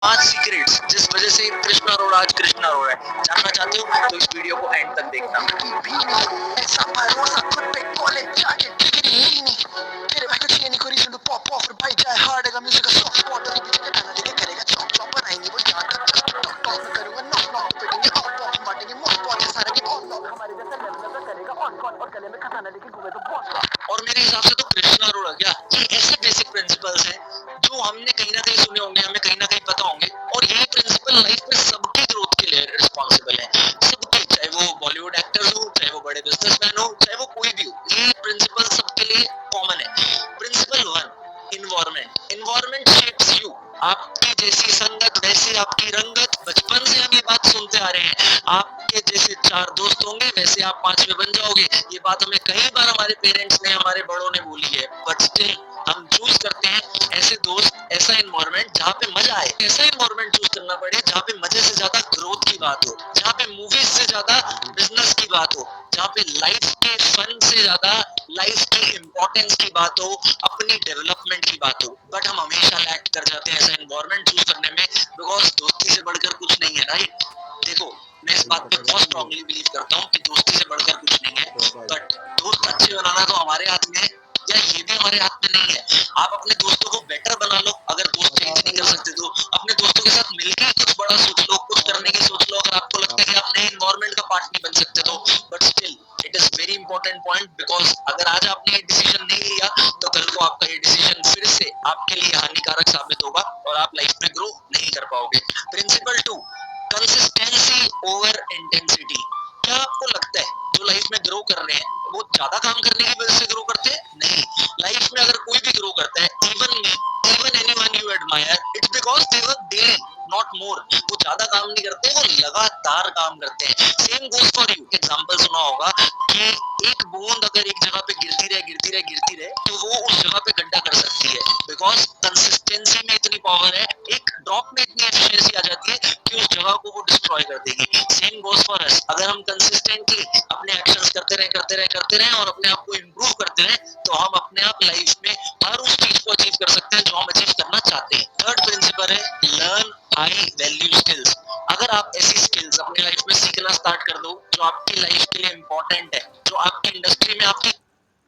5 secrets जिस वजह से कृष्णा अरोड़ा आज कृष्णा अरोड़ा है। जानना चाहते हो तो इस वीडियो को एंड तक देखना। ऐसा भरोसा खुद पे कॉलेज जाके डिग्री लेनी, तेरे भाई को चेनी को रीजन टू पॉप ऑफ और भाई जाए हार्ड है म्यूजिक का सॉफ्ट स्पॉट और पीछे गाना लेके करेगा चॉप चॉप और आएंगे वो यहाँ तक जस्ट टॉक टॉक में करूंगा नॉक नॉक तो पिटेंगे ऑफ ऑफ बांटेंगे मौत बहुत है सारे के ऑन लॉक हमारे जैसा लेवल का करेगा ऑन कॉल और गले में खजाना लेके घूमे तो बॉस। और मेरे हिसाब से तो कृष्णा अरोड़ा क्या ये ऐसे बेसिक प्रिंसिपल्स हैं जो हमने कहीं ना कहीं सुने होंगे, हमें कहीं ना कहीं पता होंगे, और यही प्रिंसिपल लाइफ में सबकी ग्रोथ के लिए रिस्पॉन्सिबल है। सबके, चाहे वो बॉलीवुड एक्टर्स हो, चाहे वो बड़े बिजनेसमैन हो, चाहे वो कोई भी हो, ये प्रिंसिपल सबके लिए कॉमन है। Principle 1, environment. Environment shapes you. आपकी जैसी संगत वैसी आपकी रंगत। बचपन से हम ये बात सुनते आ रहे हैं, आपके जैसे 4 दोस्त होंगे वैसे आप 5वें बन जाओगे। ये बात हमें कई बार हमारे पेरेंट्स ने, हमारे बड़ों ने बोली है, बट स्टिल हम चूज करते हैं ऐसे दोस्त, ऐसा एनवायरनमेंट जहाँ पे मजा आए। ऐसा एनवायरनमेंट चूज करना पड़े जहाँ पे मजे से ज्यादा ग्रोथ की बात हो, जहाँ पे मूवीज से ज्यादा बिजनेस की बात हो, जहाँ पे लाइफ के फन से ज्यादा लाइफ की इम्पोर्टेंस की बात हो, अपनी डेवलपमेंट की बात हो। बट हम हमेशा लैक कर जाते हैं ऐसा एनवायरनमेंट चूज करने में, बिकॉज दोस्ती से बढ़कर कुछ नहीं है, राइट? देखो, मैं इस बात पे बहुत स्ट्रांगली बिलीव करता हूँ कि दोस्ती से बढ़कर कुछ नहीं है, बट दोस्त अच्छे बनाना तो हमारे हाथ में है, या ये भी हमारे हाथ में नहीं है। आप अपने दोस्तों को बेटर बना लो, अगर दोस्त चेंज नहीं कर सकते तो अपने दोस्तों के साथ मिलकर कुछ बड़ा सोच लो, कुछ करने की सोच लो। अगर आपको लगता है कि आप नए एनवायरनमेंट का पार्ट नहीं बन सकते तो, but still it is very important point, because अगर आज आपने ये डिसीजन नहीं लिया तो कल को आपका ये डिसीजन फिर से आपके लिए हानिकारक साबित होगा और आप लाइफ में ग्रो नहीं कर पाओगे। Principle 2, consistency over intensity. क्या आपको लगता है जो लाइफ में ग्रो कर रहे हैं वो ज्यादा काम करने की वजह से ग्रो करते हैं? नहीं। लाइफ में अगर कोई भी ग्रो करता है, even me, even anyone you admire, it's because they work daily, not more. वो ज्यादा काम नहीं करते, वो लगातार काम करते हैं। Same goes for you. Example सुना होगा कि एक बूंद अगर एक जगह पे गिरती रहे गिरती रहे गिरती रहे तो वो उस जगह पे गड्ढा कर सकती है, बिकॉज कंसिस्टेंसी में इतनी पावर है, एक ड्रॉप में इतनी एफिशिएंसी आ जाती है कि उस जगह को वो डिस्ट्रॉय कर देगी। Same goes for us. अगर हम कंसिस्टेंटली अपने एक्शंस करते रहे और अपने आप को इम्प्रूव करते रहे तो हम अपने आप लाइफ में हर उस चीज को अचीव कर सकते हैं जो हम अचीव करना चाहते हैं। थर्ड प्रिंसिपल है लर्न हाई वैल्यू स्किल्स। अगर आप ऐसी स्किल्स अपनी लाइफ में सीखना स्टार्ट कर दो जो आपकी लाइफ के लिए इंपॉर्टेंट है, जो आपकी इंडस्ट्री में आपकी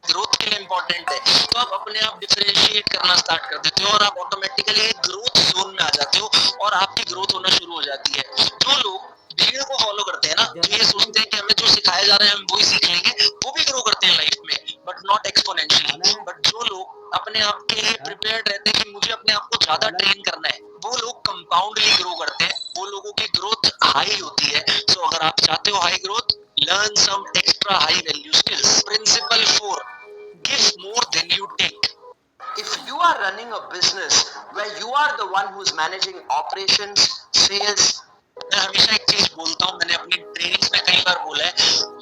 ग्रोथ के लिए इंपॉर्टेंट है, तो आप अपने आप डिफरेंशिएट करना स्टार्ट कर देते हो और आप ऑटोमेटिकली एक ग्रोथ जोन में आ जाते हो और आपकी ग्रोथ होना शुरू हो जाती है। जो लोग भीड़ को फॉलो करते हैं ना, जो ये सोचते हैं कि हमें जो सिखाया जा रहा है हम वही सीख लेंगे, वो भी ग्रो करते हैं लाइफ में, बट नॉट एक्सपोनेंशियली। बट जो लोग अपने आप के लिए प्रिपेयर्ड रहते हैं कि मुझे अपने आप को ज्यादा ट्रेन करना है, वो लोग कंपाउंडली ग्रो करते हैं, वो लोगों की ग्रोथ हाई होती है। सो अगर आप चाहते हो high growth, learn some extra high value skills. Principle 4, give more than you take. If you are running a business where you are the one who is managing operations, sales, मैं हमेशा एक चीज बोलता हूँ, मैंने अपनी ट्रेनिंग्स में कई बार बोला है,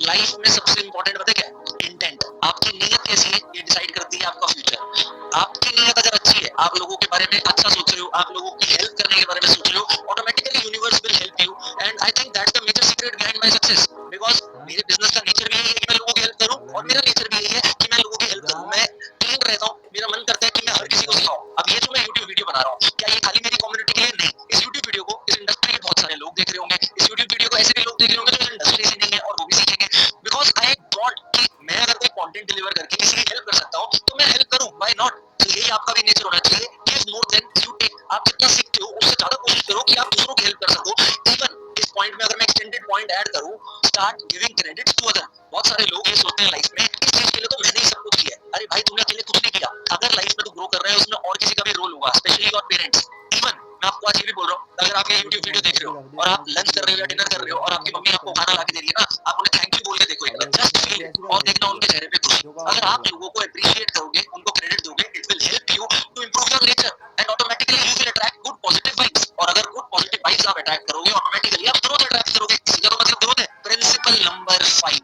लाइफ में सबसे इंपॉर्टेंट पता है क्या? इंटेंट। आपकी नीयत कैसी है ये डिसाइड करती है आपका फ्यूचर। आपकी नीयत अगर अच्छी है, आप लोगों के बारे में अच्छा सोच रहे हो, आप लोगों की हेल्प करने के बारे में सोच रहे हो, automatically universe will help you. And I think that's the major secret behind my success, because मेरे बिजनेस का नेचर भी यही है कि मैं लोगों की हेल्प करूं, और मेरा नेचर भी यही है कि मैं लोगों की हेल्प करूं। मैं ट्रेंड रहता हूं, मेरा मन करता है कि मैं हर किसी को सिखाऊं। अब ये जो मैं YouTube वीडियो बना रहा हूं, क्या ये खाली मेरी कम्युनिटी के लिए? नहीं। इस YouTube वीडियो को इस इंडस्ट्री के बहुत सारे लोग देख रहे होंगे, इस YouTube वीडियो को ऐसे भी लोग देख रहे होंगे जो इस इंडस्ट्री से नहीं है और वो भी सीखेंगे, बिकॉज आई थॉट कि मैं अगर कोई कंटेंट डिलीवर करके किसी की हेल्प कर सकता हूं तो मैं हेल्प करूं, व्हाई नॉट? तो यही आपका भी नेचर होना चाहिए, give more than you take. आप जितना सीखते हो उससे ज्यादा कोशिश करो कि आप दूसरों की हेल्प कर सको। इवन इस पॉइंट में अगर मैं एक्सटेंडेड पॉइंट ऐड करूं, start giving credits to other. बहुत सारे लोग ये सोचते हैं लाइफ में, इस चीज के लिए तो मैंने ही सब कुछ किया है। अरे भाई, तुमने अकेले कुछ नहीं किया। अगर लाइफ में तू ग्रो कर रहा है उसमें और किसी का भी रोल होगा, स्पेशली योर पेरेंट्स। इवन मैं आपको आज ये भी बोल रहा हूँ, अगर आप ये YouTube वीडियो देख रहे हो और आप लंच कर रहे हो या डिनर कर रहे हो और आपकी मम्मी आपको खाना ला के दे रही है ना, आप उन्हें थैंक यू बोल के देखो एक बार, जस्ट फील इट, और देखना उनके चेहरे पे खुशी। अगर आप लोगों को अप्रिशिएट करोगे, उनको क्रेडिट दोगे, it will help you to improve your nature and automatically you will attract good positive vibes. और अगर गुड पॉजिटिव वाइब्स आप अट्रैक्ट करोगे, ऑटोमेटिकली आप ग्रोथ अट्रैक्ट करोगे। इसका तो मतलब ग्रोथ है। Principle number 5,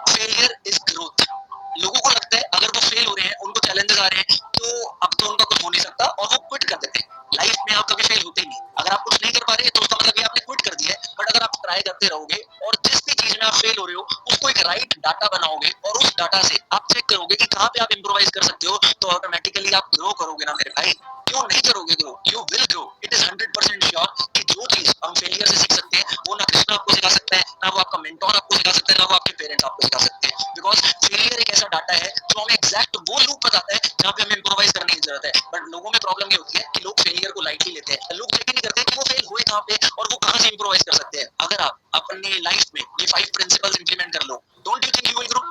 failure is growth. लोगों को लगता है अगर वो फेल हो रहे हैं, उनको चैलेंजेस आ रहे हैं, तो अब तो उनका कुछ हो नहीं सकता और वो क्विट कर देते हैं। लाइफ में आप कभी फेल होते ही नहीं। अगर आप कुछ नहीं कर पा रहे तो उसका मतलब ये आपने क्विट कर दिया है। बट अगर आप ट्राई करते रहोगे और जिस भी चीज में आप फेल हो रहे हो उसको एक राइट डाटा बनाओगे और उस डाटा से आप चेक करोगे कि कहाँ पे आप इम्प्रोवाइज कर सकते हो, तो ऑटोमेटिकली आप ग्रो करोगे ना मेरे भाई। क्यों नहीं करोगे grow? You will grow. It is 100% sure कि जो चीज हम फेलियर से सीख सकते हैं वो ना कृष्णा आपको सिखा सकता है, ना वो आपका मेंटोर आपको सिखा सकता है, ना वो आपके पेरेंट्स आपको सिखा सकते हैं। बिकॉज फेलियर एक ऐसा डाटा है जो हमें एग्जैक्ट वो लूप बताता है जहाँ पे हमें इम्प्रोवाइज करने की जरूरत है। बट लोगों में प्रॉब्लम ये होती है कि लोग फेलियर को लाइटली लेते हैं, लोग चेक ही नहीं करते कि वो फेल हुए कहाँ पे और वो कहाँ से इम्प्रोवाइज कर सकते हैं। अगर आप अपनी लाइफ में ये 5 प्रिंसिपल्स इंप्लीमेंट कर लो, don't you think you will grow?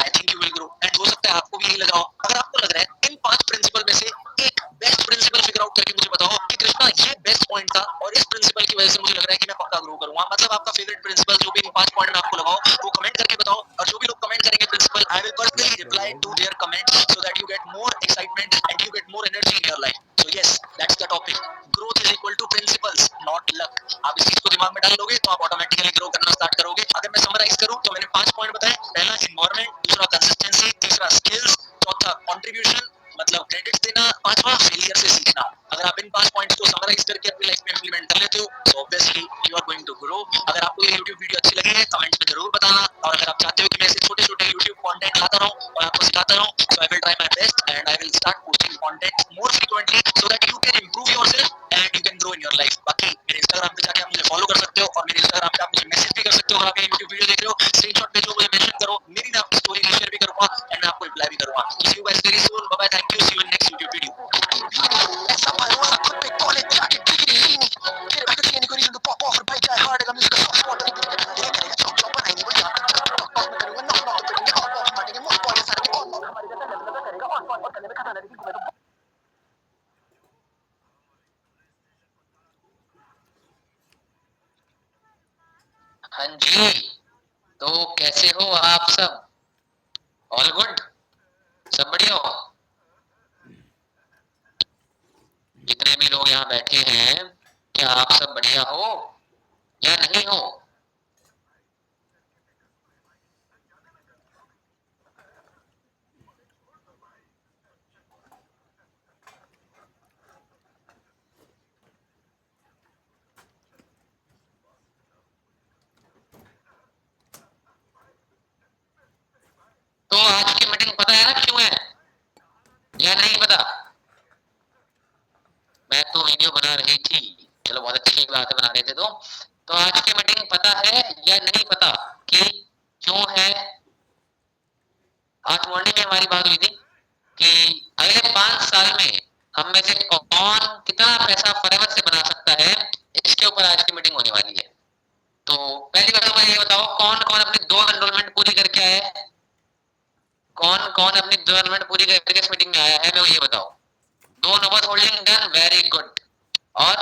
I think you will grow. And हो सकता है आपको भी यही लगा हो। अगर आपको लग रहा है इन 5 प्रिंसिपल में से एक बेस्ट प्रिंसिपल फिगर आउट करके मुझे बताओ कि कृष्णा ये बेस्ट पॉइंट था और इस प्रिंसिपल की वजह से मुझे लग रहा है कि मैं पक्का ग्रो करूंगा, मतलब आपका फेवरेट प्रिंसिपल जो भी इन 5 पॉइंट में आपको लगा हो वो कमेंट करके बताओ। और जो भी लोग कमेंट करेंगे principle, I will personally reply to their comments so that you get more excitement and you get more energy in your life. So yes, that's the topic. Growth is equal to principles, not luck. आप इस चीज को दिमाग में डाल लोगे तो आप ऑटोमेटिकली ग्रो करना स्टार्ट करोगे। अगर मैं समराइज करूं तो मैंने 5 पॉइंट बताए। पहला एनवायरनमेंट, दूसरा कंसिस्टेंसी, तीसरा स्किल्स, चौथा कंट्रीब्यूशन मतलब क्रेडिट देना, पांचवा फेलियर से सीखना। अगर आप इन 5 पॉइंट्स को समराइज करके अपनी लाइफ में इंप्लीमेंट कर लेते हो तो obviously you are going to grow. अगर आपको ये YouTube वीडियो अच्छी लगी है कमेंट्स में जरूर बताना, और अगर आप चाहते हो कि मैं ऐसे छोटे-छोटे YouTube कंटेंट लाता रहूं और आपको सिखाता रहूं, so I will try my best and I will start posting content more frequently so that you can improve yourself and you can grow in your life. बाकी मेरे Instagram पे जाके आप मुझे फॉलो कर सकते हो और मेरे Instagram पे आप मुझे मैसेज भी कर सकते हो। अगर आप ये YouTube वीडियो देख रहे हो स्क्रीनशॉट भेजो, मुझे मेंशन करो, मेरी ना आपकी स्टोरी शेयर भी करूंगा एंड मैं आपको रिप्लाई भी करूंगा। See you guys very soon, bye bye, thank you, see you in next YouTube video. ऐसा भरोसा खुद पे कॉलेज जाके डिग्री ली नहीं, तेरे भाई को चाहिए नहीं कोई रीजन टू पॉप ऑफ और भाई जाए हार्ड अगर म्यूजिक का सॉफ्ट स्पॉट नहीं तेरे करेगा चॉप चॉप बनाएंगे वो यहाँ तक टॉक टॉक में करूंगा नॉक नॉक करेंगे ऑफ ऑफ मारेंगे मोस्ट पॉइंट सारे में ऑन ऑफ हमारे जैसा लेवल का करेगा ऑन ऑन और करने में खतरा नहीं कि मैं तो हाँ जी। तो कैसे हो आप सब? All good? सब बढ़िया हो? जितने भी लोग यहाँ बैठे हैं क्या आप सब बढ़िया हो या नहीं हो? तो आज की मीटिंग पता है ना क्यों है या नहीं पता? मैं तो वीडियो बना रही थी, चलो बहुत अच्छी बात है, बना रहे थे तो आज की मीटिंग पता है या नहीं पता कि क्यों है? आज मॉर्निंग में हमारी बात हुई थी कि अगले 5 साल में हम में से कौन कितना पैसा फॉरएवर से बना सकता है, इसके ऊपर आज की मीटिंग होने वाली है। तो पहली बात मुझे ये बताओ, कौन कौन अपनी 2 एनरोलमेंट पूरी करके आया है? कौन कौन अपनी 2 एनरोलमेंट पूरी करके इस मीटिंग में आया है, मैं ये बताओ। 2 number holding done, very good. और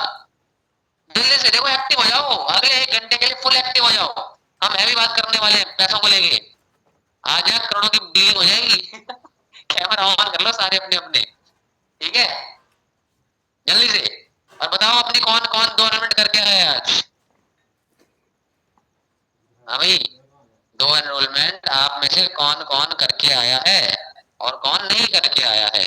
जल्दी से देखो, एक्टिव हो जाओ, अगले 1 घंटे के लिए फुल एक्टिव हो जाओ। हम हैवी बात करने वाले हैं पैसों को लेके, आज यहाँ करोड़ों की डीलिंग हो जाएगी। कैमरा ऑन कर लो सारे अपने अपने, ठीक है? जल्दी से और बताओ अपनी कौन कौन 2 एनरोलमेंट करके आया है आज? हाँ भाई, 2 एनरोलमेंट आप में से कौन कौन करके आया है और कौन नहीं करके आया है?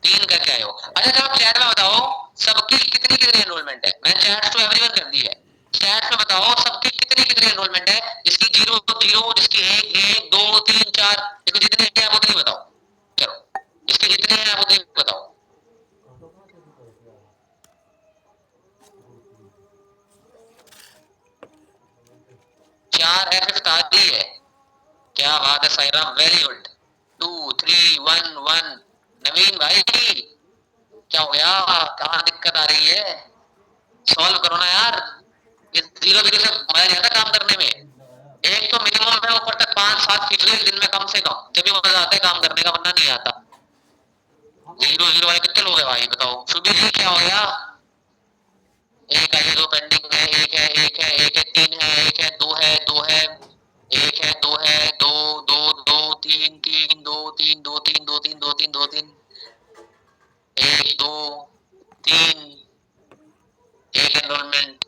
तीन करके आए हो? अच्छा जब आप चैट में बताओ सबकी कितनी कितनी एनरोलमेंट है। मैंने चैट टू एवरीवन कर दी है। चैट में बताओ सबकी कितनी कितनी एनरोलमेंट है, जिसकी 0 0, जिसकी 1 1 2 3 4, देखो जितने हैं आप उतनी बताओ। चलो जिसके जितने हैं आप उतनी बताओ। 4 है, फिफ्थ आती है। क्या बात है साईराम, वेरी गुड। 2 3 1 1। नवीन भाई क्या हो गया, कहाँ दिक्कत आ रही है? सॉल्व करो ना यार, इस 0 0 से मजा नहीं आता काम करने में। एक तो मिनिमम है, ऊपर तक 5 7 खींच लो दिन में कम से कम, जब भी मजा आता है काम करने का, वरना नहीं आता। 0 0 वाले कितने लोग हैं भाई बताओ? सुबह जी क्या हो गया? एक है, 2 पेंडिंग है, एक है, एक है, एक है, 3 है, एक है, 2 है, 2 है, एक है, 2 है, 2 2 2 3 3 2 3 2 3 2 3 2 3 2 3 1 2 3, एक एनरोलमेंट,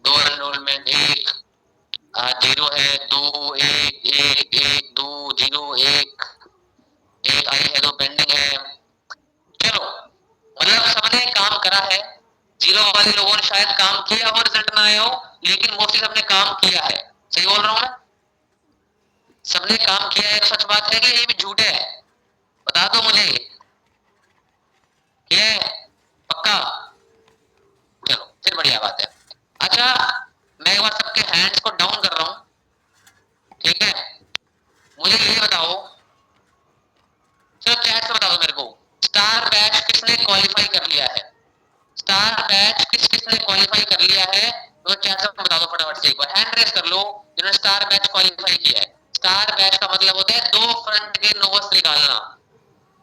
2 एनरोलमेंट, एक। 0 है, 2 1 1 1 2 0 1 1 आई है, 2 पेंडिंग है। चलो मतलब सबने काम करा है, 0 वाले लोगों ने शायद काम किया हो, रिजल्ट ना आया हो, लेकिन मोस्टली सबने काम किया है। सही बोल रहा हूं मैं? सबने काम किया है, सच बात है कि ये भी झूठ है? बता दो मुझे, ये पक्का? चलो फिर बढ़िया बात है। अच्छा मैं एक बार सबके हैंड्स को डाउन कर रहा हूं, ठीक है? मुझे ये बताओ, चलो चैट से बता दो मेरे को, स्टार बैच किसने क्वालिफाई कर लिया है? स्टार बैच किसने क्वालिफाई कर लिया है? तो चैट से बता दो फटाफट से, एक बार हैंड रेस कर लो जिन्होंने स्टार बैच क्वालिफाई किया है। स्टार बैच का मतलब होता है 2 फ्रंट के नोट्स निकालना।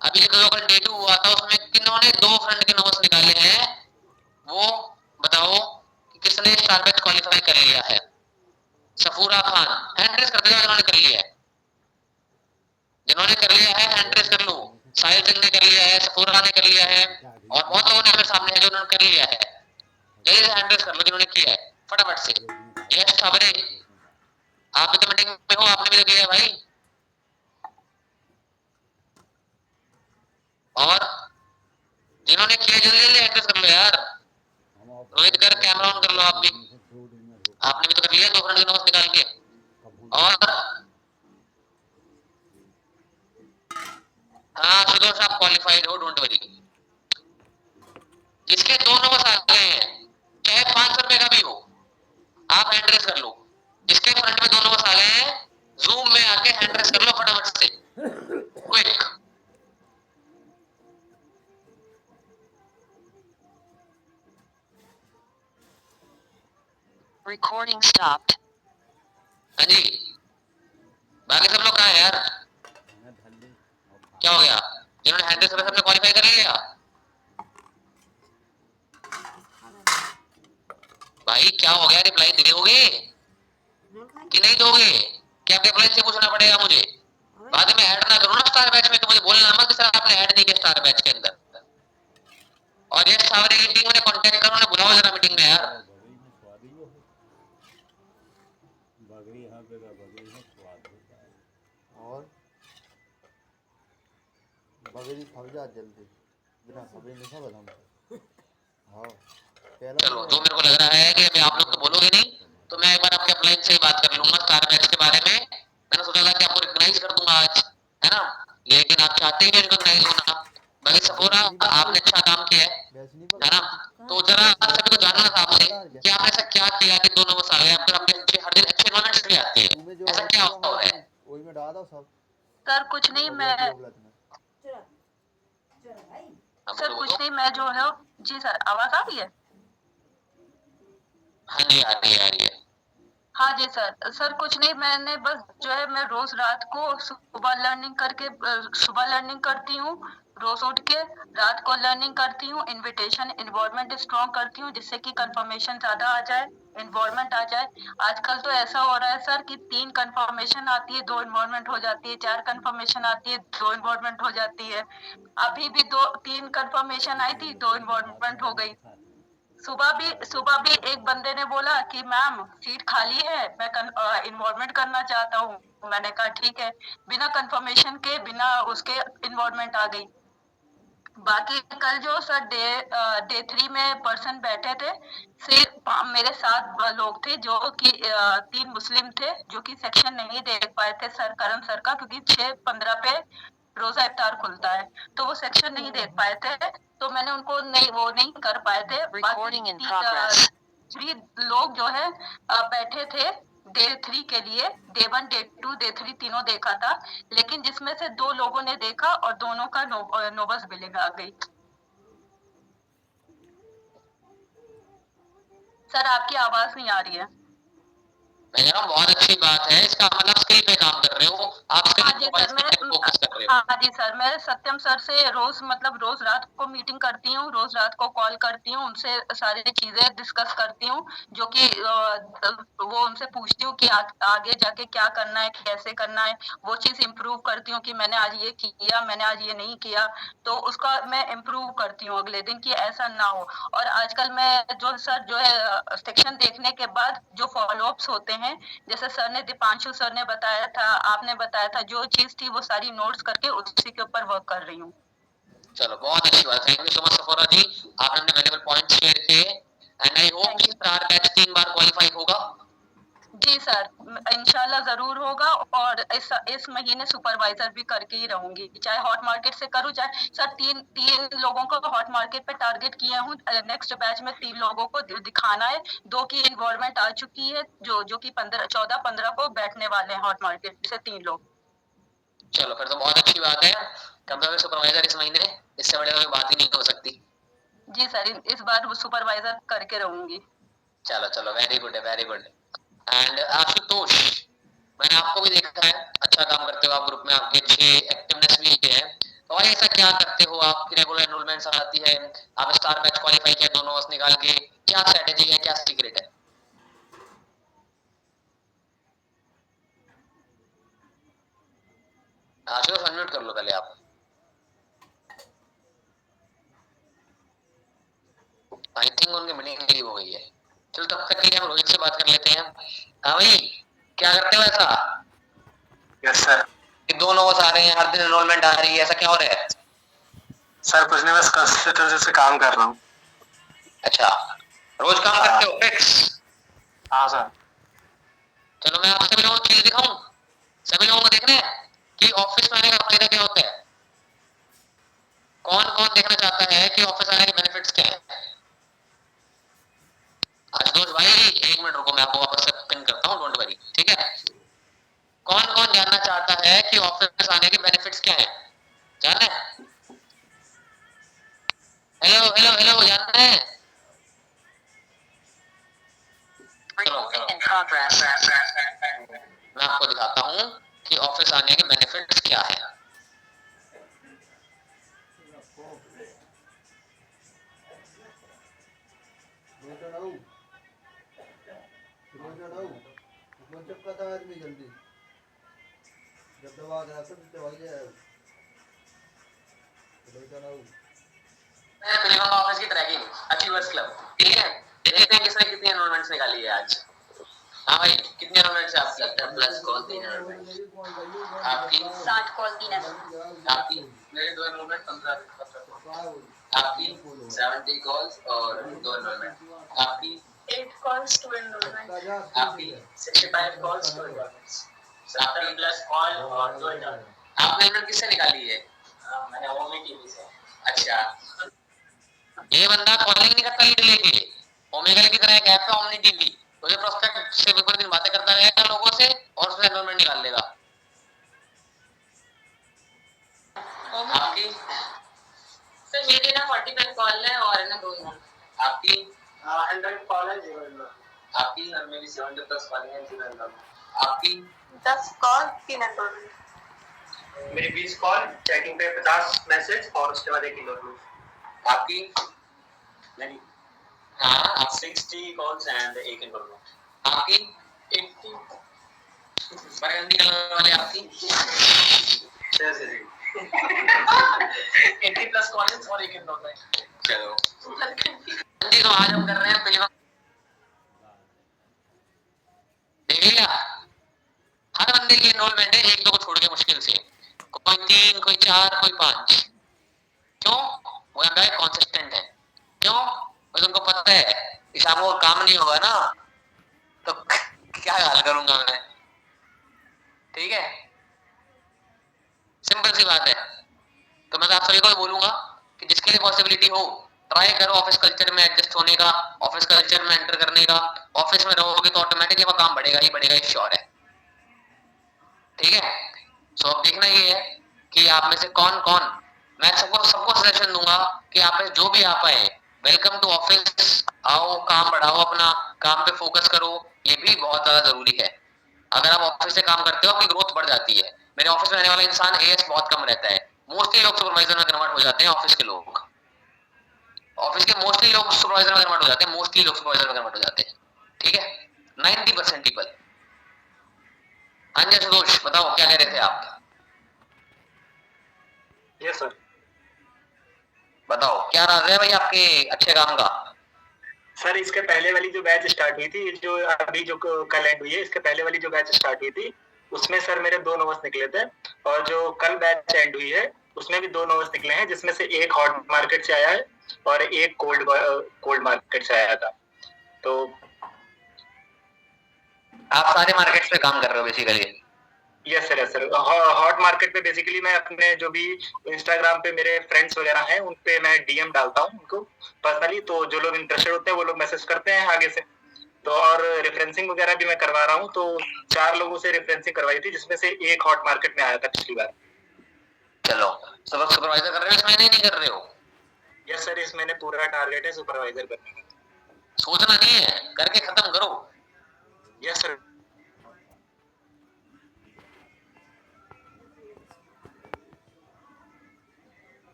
अभी जो कल डे 2 हुआ था उसमें किन्होंने 2 फ्रंट के नोट्स निकाले हैं, वो बताओ कि किसने स्टार बैच क्वालिफाई कर लिया है? सफूरा खान, हैंड रेस कर दिया जिन्होंने कर लिया है, जिन्होंने कर लिया है हैंड रेस कर लो। साहिल सिंह ने कर लिया है, सफूरा ने कर लिया है, और बहुत लोगों ने मेरे सामने है जो उन्होंने कर लिया है। जल्दी से हैंड रेस कर लो जिन्होंने किया है फटाफट से। यश खबरे, आप भी तो मीटिंग में हो, आपने भी तो किया है भाई। और जिन्होंने किया जल्दी जल्दी हैंड रेस कर लो यार। रोहित कर, कैमरा ऑन कर लो आप भी, आपने भी तो कर लिया 2 फ्रंट के नोट्स निकाल के। और हाँ सुदर्शन आप क्वालिफाइड हो, डोंट वरी। जिसके 2 नंबर आ गए हैं, चाहे 500 रुपए का भी हो, आप हैंड रेस कर लो। जिसके फ्रंट में 2 नंबर आ गए हैं, जूम में आके हैंड रेस कर लो फटाफट से, क्विक। Recording stopped. हाँ जी, बाकी सब लोग कहाँ है यार? क्या हो गया? जिन्होंने हैंड रेस करा सबने क्वालिफाई कर लिया? भाई क्या हो गया, रिप्लाई दोगे कि नहीं दोगे? क्या रिप्लाई से पूछना पड़ेगा मुझे? बाद में ऐड ना करो ना स्टार बैच में, तो मुझे बोलना मत कि सर आपने ऐड नहीं किया स्टार बैच के अंदर। और ये सावरे की टीम ने कांटेक्ट करो, उन्हें बुलाओ जरा मीटिंग में यार। बगरी यहाँ पे बगरी में स्वाद होता है, और बगरी खा जा जल्दी, बिना खबरी नहीं खा हम। हाँ चलो जो मेरे को लग रहा है कि मैं आप लोग तो बोलोगे नहीं, तो मैं एक बार आपके अपलाइन से ही बात कर लूंगा स्टार मैच के बारे में। मैंने सोचा था कि आपको रिकॉग्नाइज कर दूंगा आज, है ना? लेकिन आप चाहते ही रिकॉग्नाइज होना। बाकी सफोरा आपने अच्छा काम किया है ना? तो जरा सभी को जानना था आपसे कि आपने ऐसा क्या किया कि 2 नंबर आ गए आपके, आपके हर दिन अच्छे इन्वायरमेंट भी आते हैं, ऐसा क्या हुआ है? वही में डाल दो सब। सर कुछ नहीं, मैं सर कुछ नहीं, मैं जो है जी सर, आवाज आ रही है? हाँ जी आ रही है, आ रही है। हाँ जी सर। सर कुछ नहीं, मैंने बस जो है मैं रोज रात को सुबह लर्निंग करके सुबह लर्निंग करती हूँ, रोज उठ के रात को लर्निंग करती हूँ, इन्विटेशन इन्वॉल्वमेंट स्ट्रॉन्ग करती हूँ जिससे कि कंफर्मेशन ज्यादा आ जाए, इन्वॉल्वमेंट आ जाए। आजकल तो ऐसा हो रहा है सर कि 3 कंफर्मेशन आती है 2 इन्वॉल्वमेंट हो जाती है, 4 कंफर्मेशन आती है 2 इन्वॉल्वमेंट हो जाती है। अभी भी 3 कंफर्मेशन आई थी, 2 इन्वॉल्वमेंट हो गई। सुबह भी एक बंदे ने बोला कि मैम सीट खाली है, मैं इन्वॉल्वमेंट करना चाहता हूँ। मैंने कहा ठीक है, बिना कंफर्मेशन के बिना उसके इन्वॉल्वमेंट आ गई। बाकी कल जो सर डे 3 में पर्सन बैठे थे, सिर्फ मेरे साथ लोग थे जो कि 3 मुस्लिम थे जो कि सेक्शन नहीं देख पाए थे सर, करम सर का, क्योंकि 6:15 पे रोजा इफ्तार खुलता है, तो वो सेक्शन नहीं देख पाए थे, तो मैंने उनको वो नहीं कर पाए थे। बाकी 3 लोग जो है बैठे थे डे 3 के लिए, डे 1 डे 2 डे 3 तीनों देखा था, लेकिन जिसमें से 2 लोगों ने देखा और दोनों का नोबस बिलिंग आ गई। सर आपकी आवाज नहीं आ रही है। मैं बहुत अच्छी बात है, इसका मतलब स्किल पे काम कर रहे हो आप, स्किल पे फोकस कर रहे हो? हाँ जी सर, मैं सत्यम सर से रोज मतलब रोज रात को मीटिंग करती हूँ, रोज रात को कॉल करती हूँ, उनसे सारी चीजें डिस्कस करती हूँ, जो कि वो उनसे पूछती हूँ कि आगे जाके क्या करना है, कैसे करना है, वो चीज इम्प्रूव करती हूँ कि मैंने आज ये किया, मैंने आज ये नहीं किया, तो उसका मैं इम्प्रूव करती हूँ अगले दिन कि ऐसा ना हो। और आजकल मैं जो सर जो है सेक्शन देखने के बाद जो फॉलोअप्स होते हैं, जैसे सर ने दीपांशु सर ने बताया था, आपने बताया था, जो चीज थी वो सारी नोट्स करके उसी के ऊपर वर्क कर रही हूँ। चलो बहुत अच्छी बात, thank you so much Safora ji, आपने अपने वैल्यूएबल पॉइंट शेयर किए एंड आई होप कि स्टार बैच 3 बार क्वालीफाई होगा। जी सर, इंशाल्लाह जरूर होगा। और इस महीने सुपरवाइजर भी करके ही रहूंगी, चाहे हॉट मार्केट से करूँ, चाहे सर तीन तीन लोगों को हॉट मार्केट पे टारगेट किया हूँ, नेक्स्ट बैच में 3 लोगों को दिखाना है, 2 की इन्वॉल्वमेंट आ चुकी है, जो कि 14-15 को बैठने वाले हैं हॉट मार्केट से 3 लोग। चलो फिर तो बहुत अच्छी बात है, कंप्यूटर सुपरवाइजर इस महीने, इससे बड़े कोई बात ही नहीं हो सकती। जी सर, इस बार वो सुपरवाइजर करके रहूंगी। चलो चलो वेरी गुड है, वेरी गुड। एंड आशुतोष, मैंने आपको भी देखा है, अच्छा काम करते हो आप, ग्रुप में आपकी अच्छी एक्टिवनेस भी है, तो भाई ऐसा क्या करते हो, आपकी रेगुलर एनरोलमेंट्स आती है, आप स्टार बैच क्वालीफाई किया 2 नंबर्स निकाल के, क्या स्ट्रेटेजी है, क्या सीक्रेट है? आशुतोष अनम्यूट कर लो पहले आप। आई थिंक उनकी मीटिंग लीव हो गई है। चलो तब तक के लिए हम रोहित से बात कर लेते हैं। हाँ भाई, क्या करते हो ऐसा? Yes sir. कि 2 नंबर्स आ रहे हैं, हर दिन एनरोलमेंट आ रही है, ऐसा क्या हो रहा है? सर कुछ नहीं, बस कंसिस्टेंसी से काम कर रहा हूँ। अच्छा, रोज काम करते हो फिक्स? हाँ सर। चलो मैं आप सभी लोगों को चीज दिखाऊं, सभी लोगों को देखना है कि ऑफिस में आने का फायदा क्या होता है। कौन कौन देखना चाहता है कि ऑफिस आने के बेनिफिट्स क्या है? आशुतोष भाई 1 मिनट रुको, मैं आपको वापस से पिन करता हूँ, डोंट वरी, ठीक है? कौन कौन जानना चाहता है कि ऑफिस आने के बेनिफिट्स क्या है? जानना है? हेलो हेलो हेलो, जानना है? मैं आपको दिखाता हूँ कि ऑफिस आने के बेनिफिट्स क्या है। आदमी जल्दी जब दबा के रखो तो दवाई है ऑफिस की ट्रैकिंग अचीवर्स क्लब, ठीक है? देखते हैं किसने कितनी एनरोलमेंट्स निकाली है आज। हाँ भाई, कितने एनरोलमेंट्स है आपकी? 70 प्लस कॉल 3 एनरोलमेंट। आपकी 60 कॉल 3 एनरोलमेंट। आपकी मेरे 2 एनरोलमेंट 15 आपकी 70 कॉल्स और 2 एनरोलमेंट। आपकी 8 कॉल्स 2 एनरोलमेंट। आपकी 65 कॉल्स 2 एनरोलमेंट्स। 70 प्लस कॉल और 2 एनरोलमेंट। आपने एनरोलमेंट किससे निकाली है? मैंने ओमी टीवी से। अच्छा, ये बंदा कॉलिंग नहीं करता लीड लेके, ओमेगल की तरह एक ऐप है ओमनी टीवी, तो ये प्रोस्पेक्ट से पूरे दिन बातें करता रहेगा लोगों से और उसमें एनरोलमेंट निकाल लेगा। आपकी सर मेरी ना 45 कॉल है और ना 2 एनरोलमेंट। आपकी 100 कॉल है 0 एनरोलमेंट। आपकी सर मेरी 70 प्लस कॉलिंग है 0 एनरोलमेंट। आपकी 10 कॉल 3 एनरोलमेंट। मेरी 20 कॉल, चैटिंग पे 50 मैसेज और उसके बाद 1 एनरोलमेंट। आपकी मेरी हाँ 60 कॉल्स एंड 1 एनरोलमेंट। आपकी 80 बरगंदी कलर वाले आपकी सर जी 80 प्लस कॉलिंग्स और 1 एनरोलमेंट। चलो जी, तो आज हम कर रहे हैं फिल्म, देख लिया? हर बंदे की एनरोलमेंट है 1-2 को छोड़ के मुश्किल से, कोई 3 कोई 4 कोई 5। क्यों? वो बंदा कंसिस्टेंट है। क्यों? बस उनको पता है कि शाम को काम नहीं होगा ना तो क्या हाल करूंगा मैं, ठीक है? सिंपल सी बात है। तो मैं तो आप सभी को बोलूंगा कि जिसके लिए पॉसिबिलिटी हो ट्राई करो ऑफिस कल्चर में एडजस्ट होने का, ऑफिस कल्चर में एंटर करने का। ऑफिस में रहोगे तो ऑटोमेटिकली वो काम बढ़ेगा ही बढ़ेगा, ये श्योर है, ठीक है? सो अब देखना ये है कि आप में से कौन कौन, मैं सबको सबको सजेशन दूंगा कि आप में जो भी आ पाए वेलकम टू ऑफिस, आओ काम बढ़ाओ, अपना काम पे फोकस करो, ये भी बहुत ज्यादा जरूरी है। अगर आप ऑफिस से काम करते हो आपकी ग्रोथ बढ़ जाती है, मेरे ऑफिस में रहने वाला इंसान एएस बहुत कम रहता है, मोस्टली लोग सुपरवाइजर में कन्वर्ट हो जाते हैं। ऑफिस के मोस्टली लोग सुपरवाइजर में कन्वर्ट हो जाते हैं, ठीक है, 90% पीपल। हाँ जी संतोष, बताओ क्या कह रहे थे आप? Yes sir. बताओ क्या राज है भाई आपके अच्छे काम का? सर इसके पहले वाली जो बैच स्टार्ट हुई थी, जो अभी जो कल एंड हुई है, इसके पहले वाली जो बैच स्टार्ट हुई थी उसमें सर मेरे 2 नोव्स निकले थे, और जो कल बैच एंड हुई है उसमें भी 2 नोव्स निकले हैं, जिसमें से एक हॉट मार्केट से आया है और एक कोल्ड मार्केट से आया था। तो आप सारे मार्केट्स पे काम कर रहे हो basically? Yes sir, yes sir. Hot market पे बेसिकली मैं अपने जो भी इंस्टाग्राम पे मेरे फ्रेंड्स वगैरह हैं उन पे मैं डीएम डालता हूँ उनको पर्सनली, तो जो लोग इंटरेस्टेड होते हैं वो लोग मैसेज करते हैं आगे से। तो और रेफरेंसिंग वगैरह भी मैं करवा रहा हूँ, तो 4 लोगों से रेफरेंसिंग करवाई थी, जिसमें से एक हॉट मार्केट में आया था पिछली बार। चलो, सब सुपरवाइजर कर रहे हो इस महीने, नहीं कर रहे हो? यस सर, इस महीने पूरा टारगेट है सुपरवाइजर करने का। सोचना नहीं है, करके खत्म करो। Yes sir.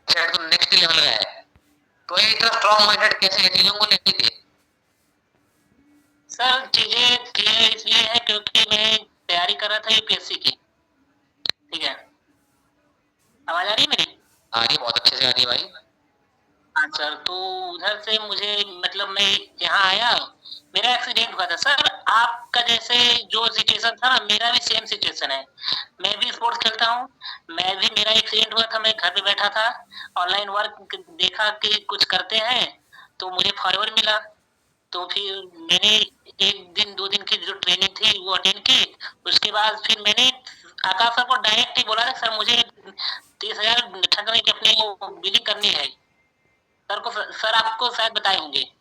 शायद तो नेक्स्ट लेवल का है, तो ये इतना स्ट्रॉन्ग माइंडेड कैसे है चीजों को लेके थे? सर चीजें क्लियर इसलिए है क्योंकि मैं तैयारी कर रहा था यूपीएससी की, ठीक है। आवाज आ रही है मेरी? आ रही है, बहुत अच्छे से आ रही है भाई। हाँ सर, तो उधर से मुझे मतलब मैं यहाँ आया, मेरा एक्सीडेंट हुआ था सर। आपका जैसे जो सिचुएशन था ना, मेरा भी सेम सिचुएशन है। मैं भी स्पोर्ट्स खेलता हूँ, मेरा एक्सीडेंट हुआ था, मैं घर पे बैठा था, ऑनलाइन वर्क देखा कि कुछ करते हैं, तो मुझे फॉरवर्ड मिला। तो फिर मैंने 1 दिन 2 दिन की जो ट्रेनिंग थी वो अटेंड की। उसके बाद फिर मैंने आकाश सर को डायरेक्ट ही बोला सर मुझे 30,000 ठगने की अपनी वो बिलिंग करनी है। सर आपको शायद बताए होंगे।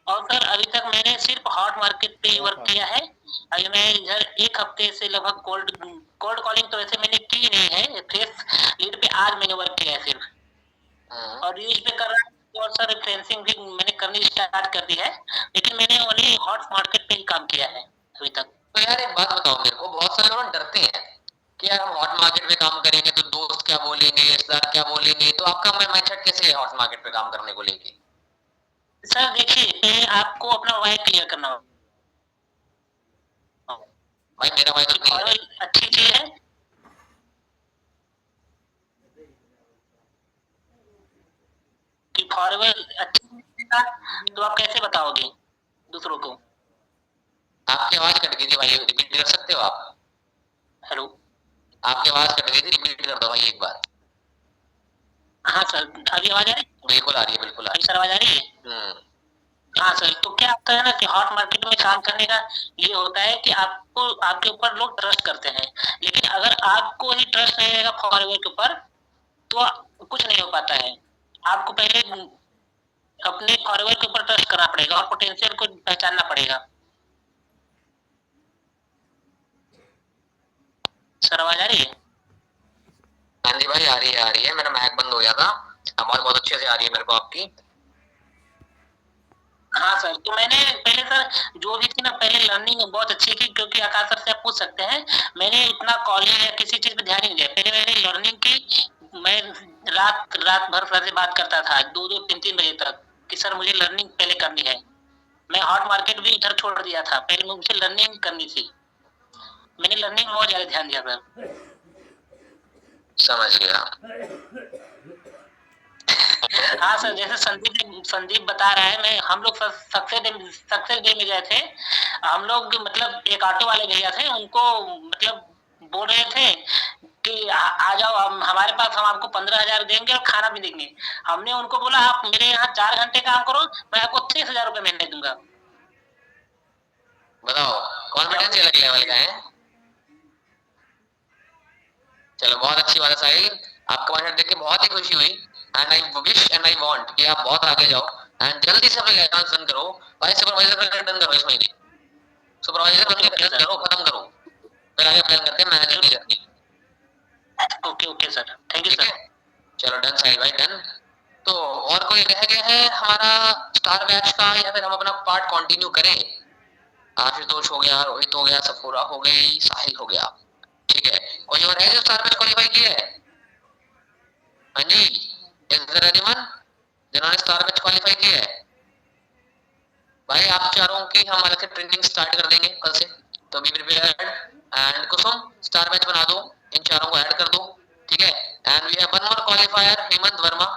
और सर अभी तक मैंने सिर्फ हॉट मार्केट पे ही वर्क किया है। अभी मैं इधर 1 हफ्ते से लगभग कोल्ड कॉलिंग तो वैसे मैंने की नहीं है, फ्रेश लीड पे आज मैंने वर्क किया है सिर्फ, और रीच पे कर रहा हूँ। और सर रेफरेंसिंग भी मैंने करनी स्टार्ट कर दी है, लेकिन मैंने ओनली हॉट मार्केट पे ही काम किया है अभी तक। तो यार एक बात बताओ मेरे को, बहुत सारे लोग डरते हैं कि यार हम हॉट मार्केट में काम करेंगे तो दोस्त क्या बोलेंगे, रिश्तेदार क्या बोलेंगे, तो आपका माइंडसेट कैसे है हॉट मार्केट पे काम करने को लेके? सर देखिए, पहले आपको अपना वाई क्लियर करना होगा। भाई मेरा वाई तो नहीं है। अच्छी चीज है कि फॉरवर्ड अच्छा, तो आप कैसे बताओगे दूसरों को? आपकी आवाज कट गई थी भाई, रिपीट कर सकते हो आप? हेलो, आपकी आवाज कट गई थी, रिपीट कर दो भाई एक बार। हाँ सर, अभी आवाज आ रही है? बिल्कुल आ रही है, बिल्कुल आ रही सर आवाज आ रही है? है। हाँ सर, तो क्या होता है ना कि हॉट मार्केट में काम करने का ये होता है कि आपको आपके ऊपर लोग ट्रस्ट करते हैं, लेकिन अगर आपको ही ट्रस्ट नहीं रहेगा फॉरवर्ड के ऊपर तो कुछ नहीं हो पाता है। आपको पहले अपने फॉरवर्ड के ऊपर ट्रस्ट करना पड़ेगा और पोटेंशियल को पहचानना पड़ेगा। सर आवाज आ रही है? हाँ जी भाई, आ रही है, मेरा माइक बंद हो गया था, आवाज बहुत अच्छे से आ रही है मेरे को आपकी। हाँ सर, तो मैंने पहले सर जो भी थी ना, पहले लर्निंग बहुत अच्छी की, क्योंकि आकाश सर से आप पूछ सकते हैं, मैंने इतना कॉलिंग या किसी चीज पे ध्यान नहीं दिया। पहले मैंने लर्निंग की, मैं रात भर सर से बात करता था 2-2 3-3 बजे तक कि सर मुझे लर्निंग पहले करनी है। मैं हॉट मार्केट भी इधर छोड़ दिया था, पहले मुझे लर्निंग करनी थी। मैंने लर्निंग में बहुत ज्यादा ध्यान दिया सर। समझ गया। हाँ सर, जैसे संदीप बता रहा है, मैं हम लोग सक्सेस डे में गए थे हम लोग, मतलब एक ऑटो वाले भैया थे, उनको मतलब बोल रहे थे कि आ जाओ, हमारे पास हम आपको 15,000 देंगे और खाना भी देंगे। हमने उनको बोला आप मेरे यहाँ 4 घंटे काम करो, मैं आपको 30,000 रुपए महीने दूंगा। बताओ, कॉन्फिडेंस अलग लेवल का है। चलो बहुत अच्छी बात है साहिल, आपका माइंडसेट देख के बहुत ही खुशी हुई, and I wish and I want कि आप बहुत आगे जाओ एंड जल्दी से अपने लाइसेंस डन करो भाई। सुपरवाइजर का डन करो इस महीने, सुपरवाइजर बनने का डन करो, खत्म करो, फिर आगे प्लान करते हैं मैनेजर की journey. Okay sir, thank you ठीक सर। है, चलो डन साहिल भाई डन। तो और कोई रह गया है हमारा स्टार बैच का, या फिर हम अपना पार्ट कंटिन्यू करें? आशुतोष हो गया, रोहित हो गया, सफूरा हो गई, साहिल हो गया। ठीक है, कोई और है जो स्टार बैच क्वालिफाई किया है? हाँ जी, इज देयर एनीवन जिन्होंने स्टार बैच क्वालिफाई किया है? भाई आप चारों की हम अलग से ट्रेनिंग स्टार्ट कर देंगे कल से, तो be prepared. And Kusum star batch बना दो, इन चारों को ऐड कर दो। ठीक है, and we have one more qualifier Hemant Verma,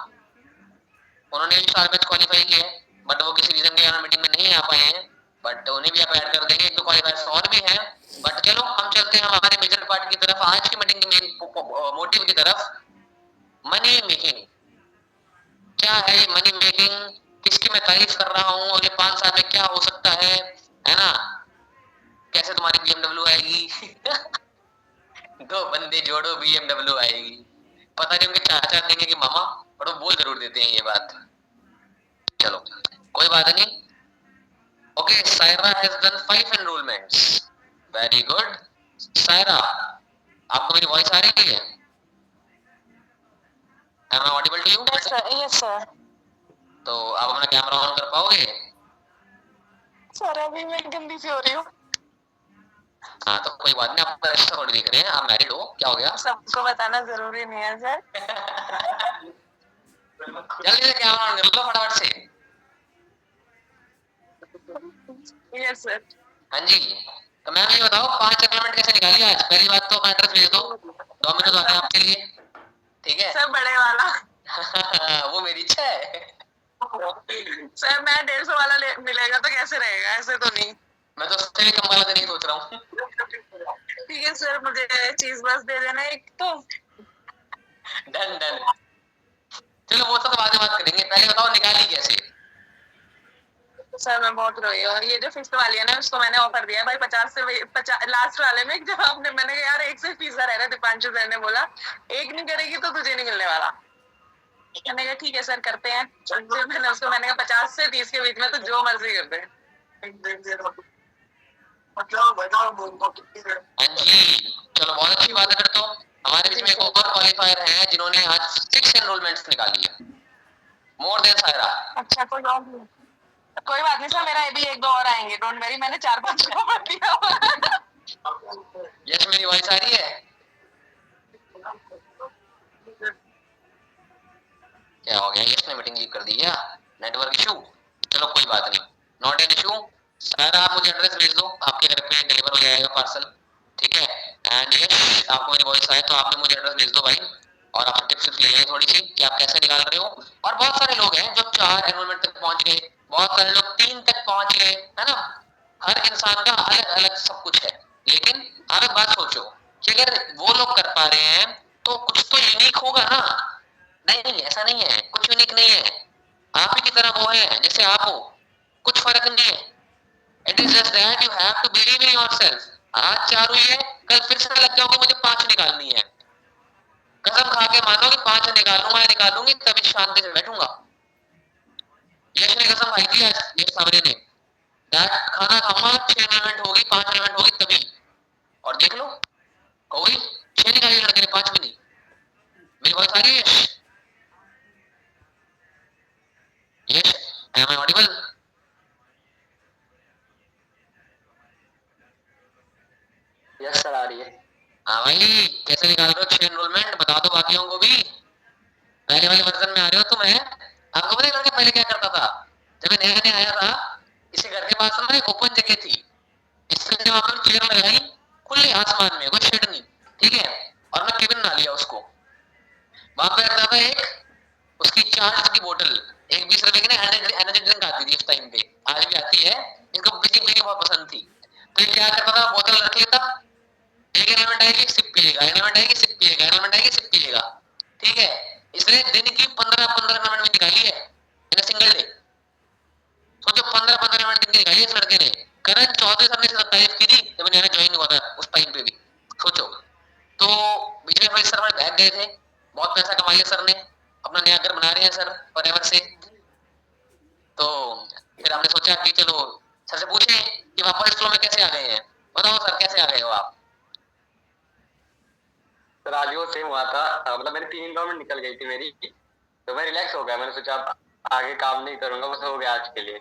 उन्होंने भी स्टार बैच क्वालिफाई किया है, बट वो किसी रीजन के कारण मीटिंग में नहीं आ पाए हैं, बट उन्हें भी आप ऐड कर देंगे। एक दो क्वालिफायर्स और भी हैं, बट चलो हम चलते हैं हमारे मेजर पार्ट की तरफ, आज की मीटिंग की मेन मोटिव की तरफ, मनी मेकिंग। क्या है ये मनी मेकिंग, किसकी मैं तारीफ कर रहा हूँ, अगले 5 साल में क्या हो सकता है ना? कैसे तुम्हारी BMW आएगी दो बंदे जोड़ो BMW आएगी। पता नहीं उनके चाचा देंगे कि मामा, पर वो बोल जरूर देते हैं ये बात। चलो कोई बात नहीं। Okay, Saira has done 5 enrolments, very good. Saira, आपको मेरी वॉइस आ रही है? Am I audible to you? Yes sir. तो आप अपना कैमरा ऑन कर पाओगे? सर अभी मैं गंदी सी हो रही हूँ। हाँ तो कोई बात नहीं, आप ऐसा थोड़ी दिख रहे हैं, आप मैरिड हो, क्या हो गया? सबको बताना जरूरी नहीं है सर। जल्दी से कैमरा ऑन कर लो फटाफट से। Yes sir. हाँ जी, तो मैम ये बताओ 5 एनरोलमेंट कैसे निकाली आज? पहली बात तो एड्रेस भेज दो, डोमिनोज आते हैं आपके लिए, ठीक है? सर बड़े वाला। वो मेरी इच्छा है। सर मैं 150 वाला मिलेगा तो कैसे रहेगा, ऐसे तो नहीं। मैं तो उससे भी कम वाला देने की सोच रहा हूँ। ठीक है सर, मुझे चीज बस दे देना एक तो। Done done. चलो वो सब बाद में बात करेंगे, पहले बताओ निकाली कैसे? सर मैं बहुत रोई हूँ, ये जो फिफ्थ वाली है ना उसको मैंने ऑफर दिया भाई 50 से 50 लास्ट वाले में, जब आपने मैंने कहा यार एक से पिज्जा रह रहा है, दीपांशु सर ने बोला एक नहीं करेगी तो तुझे नहीं मिलने वाला। मैंने कहा ठीक है सर करते हैं। मैंने उसको मैंने कहा 50 से 30 के बीच में तो जो मर्जी कर दे। हाँ जी, चलो बहुत अच्छी बात है। फिर तो हमारे बीच में एक और क्वालिफायर है जिन्होंने आज 6 एनरोलमेंट्स निकाली है, मोर देन सायरा। अच्छा कोई बात नहीं सर, मेरा अभी एक दो और आएंगे, डोंट वरी, मैंने 4-5 को भर दिया हुआ है। यस मेरी वॉइस आ रही है? क्या हो गया, यस ने मीटिंग लीव कर दी क्या? Network issue? चलो कोई बात नहीं, नॉट एन इशू। सर आप मुझे एड्रेस भेज दो, आपके घर पे डिलीवर हो जाएगा पार्सल, ठीक है? एंड यस आपको मेरी वॉइस आए तो आपने मुझे एड्रेस भेज दो भाई, और आप टिप्स ले लें थोड़ी सी कि आप कैसे निकाल रहे हो। और बहुत सारे लोग हैं जो 4 एनरोलमेंट तक पहुंच गए, बहुत सारे लोग 3 तक पहुंच गए, है ना? हर इंसान का अलग अलग सब कुछ है, लेकिन आप एक बात सोचो कि अगर वो लोग कर पा रहे हैं तो कुछ तो यूनिक होगा ना? नहीं ऐसा नहीं है, कुछ यूनिक नहीं है, आप ही की तरह वो है जैसे आप हो, कुछ फर्क नहीं है। It is just that you have to believe in yourself. आज 4 हुई है, कल फिर से लग जाओगे मुझे 5 निकालनी है, कसम खा के मानो कि 5 निकालूंगा या निकालूंगी तभी शांति से बैठूंगा। यश ने कसम खाई थी आज, ये सामने ने, खाना खाऊंगा 6 एनरोलमेंट होगी, 5 एनरोलमेंट होगी तभी, और देख लो कोई 6 निकाली लड़के ने, 5 भी नहीं। मेरी बात आ रही है? Yes am I audible? Yes sir आ रही है। हाँ भाई कैसे निकाल रहे हो 6 एनरोलमेंट, बता दो बाकियों को भी। पहले वाले वर्जन में आ रहे हो तुम, है? आपको पता है पहले क्या करता था? जब नया नया आया था, इसे घर के पास ना एक ओपन जगह थी, इसने वहां पर चेयर लगाई खुले आसमान में, कोई शेड नहीं, ठीक है? और मैं केबिन बना लिया उसको, वहां पे रखता था एक उसकी 4 लीटर की बोतल, एक 20 रुपए की ना एनर्जी ड्रिंक आती थी उस टाइम पे, आज भी आती है, इनको पीनी बहुत पसंद थी। तो ये क्या करता था, बोतल रख लेता, एक एनरोलमेंट आएगी सिप पिएगा, एनरोलमेंट आएगी सिप पिएगा, एनरोलमेंट आएगी सिप पिएगा, ठीक है? इसने दिन की 15-15 एनरोलमेंट में निकाली है इन सिंगल डे। सोचो 15-15 एनरोलमेंट दिन की निकाली है इस लड़के ने। करण चौधरी सर ने इसकी तारीफ की थी जब मैंने ज्वाइन हुआ था उस टाइम पे भी, सोचो। तो बीच में फिर सर हमारे बैग गए थे, बहुत पैसा कमा लिया सर ने, अपना नया घर बना रहे हैं सर फॉरएवर से। तो फिर हमने सोचा कि चलो सर से पूछें कि वापस इस फ्लो में कैसे आ गए हैं, बताओ सर कैसे आ गए हो आप? सर आज वो सेम हुआ था, मतलब मेरी 3 इनकॉर्मेंट निकल गई थी मेरी, तो मैं रिलैक्स हो गया, मैंने सोचा अब आगे काम नहीं करूंगा, बस हो गया आज के लिए।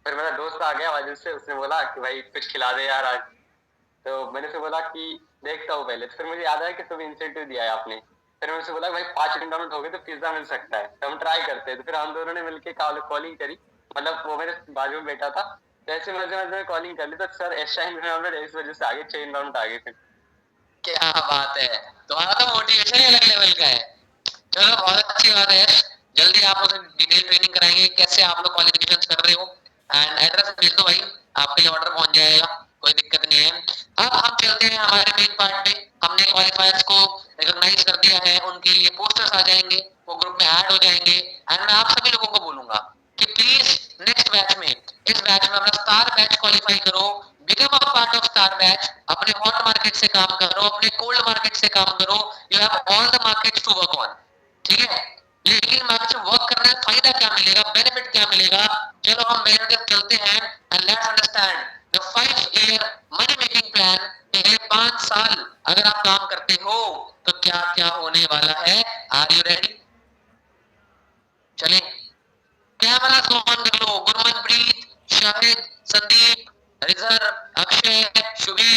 फिर मेरा दोस्त आ गया वजह से, उसने बोला कि भाई कुछ खिला दे यार आज, तो मैंने उसे बोला कि देखता हूँ पहले। तो फिर मुझे याद आया कि तुम्हें इंसेंटिव दिया है आपने, फिर मैंने उसे बोला भाई 5 इनकॉर्मेंट हो गए तो पिज्जा मिल सकता है, तो हम ट्राई करते हैं। तो फिर हम दोनों ने मिलकर कॉलिंग करी, मतलब वो मेरे बाजू में बैठा था, तो ऐसे मजे मजे में कॉलिंग कर ली, तो सर एक्स्ट्रा इनकॉर्मेंट इस वजह से आगे 6 इनकॉर्मेंट आ गए फिर। क्या बात है, तुम्हारा तो मोटिवेशन ही अलग लेवल का है। चलो बहुत अच्छी बात है, जल्दी आप उसे डिटेल ट्रेनिंग कराएंगे कैसे आप लोग क्वालिफिकेशन कर रहे हो, एंड एड्रेस भेज दो भाई, आपके लिए ऑर्डर पहुंच जाएगा, कोई दिक्कत नहीं है। अब हम चलते हैं हमारे मेन पार्ट पे। हमने क्वालिफायर्स को रिकॉग्नाइज कर दिया है, उनके लिए पोस्टर्स आ जाएंगे, वो ग्रुप में ऐड हो जाएंगे, एंड मैं आप सभी लोगों को बोलूंगा कि प्लीज नेक्स्ट बैच में, इस बैच में अपना स्टार बैच क्वालिफाई करो, become a part of star batch, अपने हॉट मार्केट से काम करो, अपने कोल्ड मार्केट से काम करो, you have all the markets to work on, ठीक है। लेकिन मार्केट से वर्क करने का फायदा क्या मिलेगा, बेनिफिट क्या मिलेगा, चलो हम मेरे तरफ चलते हैं and let's understand the 5 year money making plan. पहले 5 साल अगर आप काम करते हो तो क्या क्या होने वाला है, आर यू रेडी? चलें, कैमरा ऑन कर लो, गुरमनप्रीत, शाहिद, संदीप, रिजर, अक्षय, शुभी,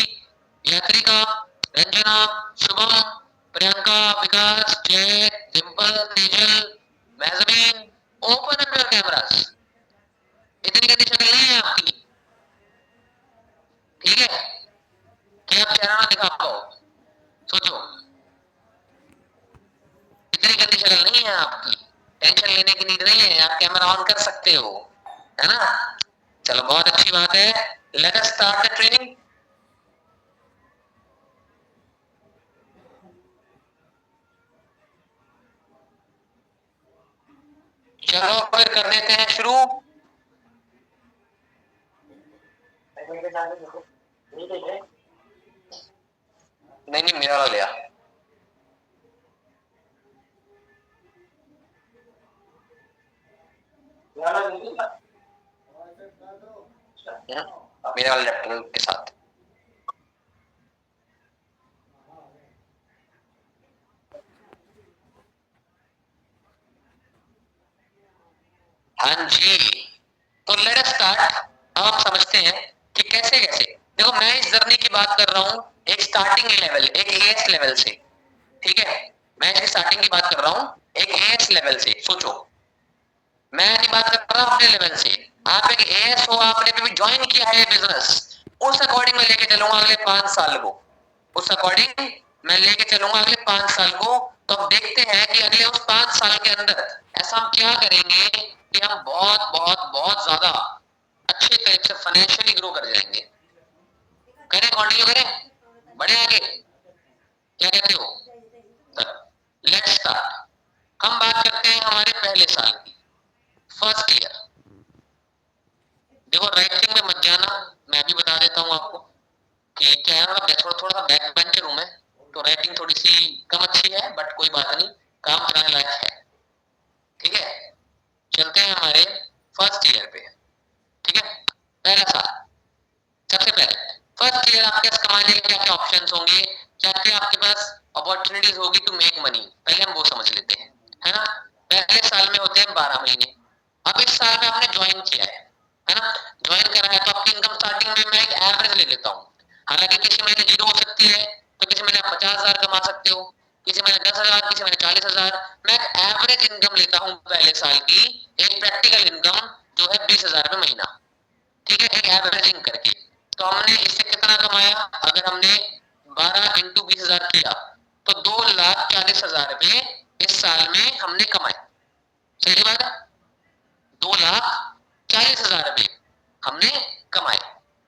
यात्रिका, रंजना, शुभम, प्रियंका, विकास, जय, Dimple, Tejal, Mahjabeen, open up your cameras. इतनी गंदी शक्ल नहीं है आपकी, ठीक है, कि आप चेहरा ना दिखा पाओ, सोचो, इतनी गंदी शक्ल नहीं है आपकी, टेंशन लेने की नीड नहीं है, आप कैमरा ऑन कर सकते हो, है ना। चलो बहुत अच्छी बात है, let us start the training. चलो फिर कर देते हैं शुरू। नहीं नहीं मेरा वाला लिया। मेरा वाला लैपटॉप के साथ। हाँ जी, तो लेट अस स्टार्ट। अब हम समझते हैं कि कैसे कैसे। देखो मैं इस जर्नी की बात कर रहा हूँ एक स्टार्टिंग लेवल, एक एएस लेवल से, ठीक है। मैं इसकी स्टार्टिंग की बात कर रहा हूँ एक एएस लेवल से। सोचो, मैं नहीं बात कर रहा अपने लेवल से, आप एक एएस हो, आपने भी ज्वाइन किया है बिजनेस, उस अकॉर्डिंग मैं लेके चलूंगा अगले 5 साल को, उस अकॉर्डिंग मैं लेके चलूंगा अगले 5 साल को। तो अब देखते हैं कि अगले उस 5 साल के अंदर ऐसा हम क्या करेंगे कि हम बहुत बहुत बहुत ज्यादा अच्छे तरीके से फाइनेंशियली ग्रो कर जाएंगे। करें, कंटिन्यू करें, बढ़े आगे, क्या कहते हो? Let's start. हम बात करते हैं हमारे पहले साल की, फर्स्ट ईयर। देखो राइटिंग में मत जाना, मैं भी बता देता हूँ आपको कि क्या है ना, थोड़ा सा बैक बेंचर हूँ मैं, तो राइटिंग थोड़ी सी कम अच्छी है, बट कोई बात नहीं, काम चलाने लायक है, ठीक है। चलते हैं हमारे फर्स्ट ईयर पे, ठीक है। पहला साल, सबसे पहले फर्स्ट ईयर आपके पास कमाने के क्या क्या ऑप्शंस होंगे, क्या क्या आपके पास अपॉर्चुनिटीज होगी टू मेक मनी, पहले हम वो समझ लेते हैं, है ना। पहले साल में होते हैं 12 महीने। अब इस साल में आपने ज्वाइन किया है ना, ज्वाइन करा है, तो आपकी इनकम स्टार्टिंग में मैं एक एवरेज ले लेता हूँ। हालांकि किसी महीने 0 हो सकती है, तो किसी महीने 50,000 कमा सकते हो, किसी महीने 10,000, किसी महीने 40,000। मैं एक एवरेज इनकम लेता हूँ पहले साल की, एक प्रैक्टिकल इनकम जो है 20,000 रुपए महीना, ठीक है, एक एवरेजिंग करके। तो हमने इससे कितना कमाया, अगर हमने 12 इंटू 20,000 किया तो 2,40,000 रुपए इस साल में हमने कमाए। सही बात है, 2,40,000 रुपए हमने कमाए।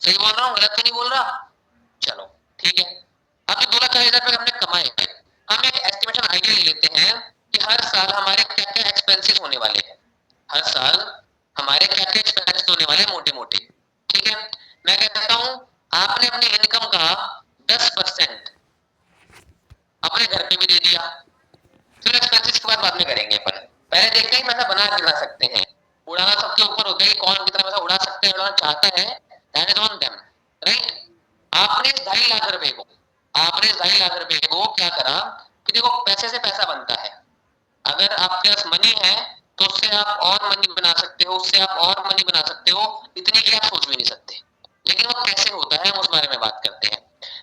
सही बोल रहा हूँ, गलत तो नहीं बोल रहा? चलो ठीक है, अब 2,40,000 रुपए हमने कमाए, हम एक एस्टिमेशन आइडिया ले लेते हैं कि हर साल हमारे क्या क्या एक्सपेंसेस होने वाले हैं, हर साल हमारे क्या क्या एक्सपेंसेस होने वाले हैं मोटे मोटे, ठीक है। मैं कहता हूँ आपने अपनी इनकम का 10% अपने घर पे भी दे दिया, फिर एक्सपेंसेस के बाद में करेंगे अपन, पहले देखते हैं पैसा बना के ला सकते हैं। उड़ाना सबके ऊपर होता है कि कौन कितना पैसा उड़ा सकते हैं, उड़ाना चाहता है, that is on them, right. आपने 2.5 लाख रुपए को आपने 2.5 लाख रुपए को क्या करा कि देखो पैसे से पैसा बनता है, अगर आपके पास मनी है तो उससे आप और मनी बना सकते हो, उससे आप और मनी बना सकते हो, इतनी की आप सोच भी नहीं सकते। लेकिन वो कैसे होता है उस बारे में बात करते हैं।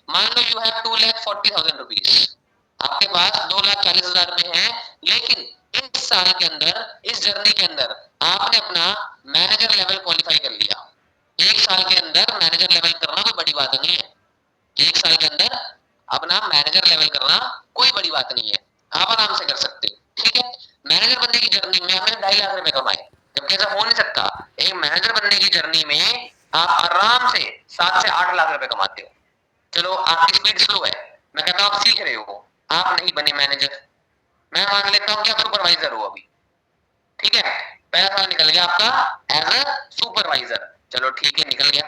मान लो यू हैव 2,40,000 रुपीज, आपके पास 2,40,000 रुपए हैं, लेकिन इस साल के अंदर, इस जर्नी के अंदर आपने अपना मैनेजर लेवल क्वालिफाई कर लिया। एक साल के अंदर मैनेजर लेवल करना कोई बड़ी बात नहीं है, एक साल के अंदर अपना मैनेजर लेवल करना कोई बड़ी बात नहीं है, आप आराम से कर सकते हो। ठीक है, मैनेजर बनने की जर्नी में आपने 2.5 लाख रुपए कमाए, जबकि ऐसा हो नहीं सकता। एक मैनेजर बनने की जर्नी में आप आराम से 7 से 8 लाख रुपए कमाते हो। चलो आपकी स्पीड स्लो है, मैं कहता हूँ आप सीख रहे हो, आप नहीं बने मैनेजर, मैं मान लेता हूँ कि आप सुपरवाइजर हो अभी। ठीक है, पहला साल निकल गया आपका एज अ सुपरवाइजर, चलो ठीक है निकल गया।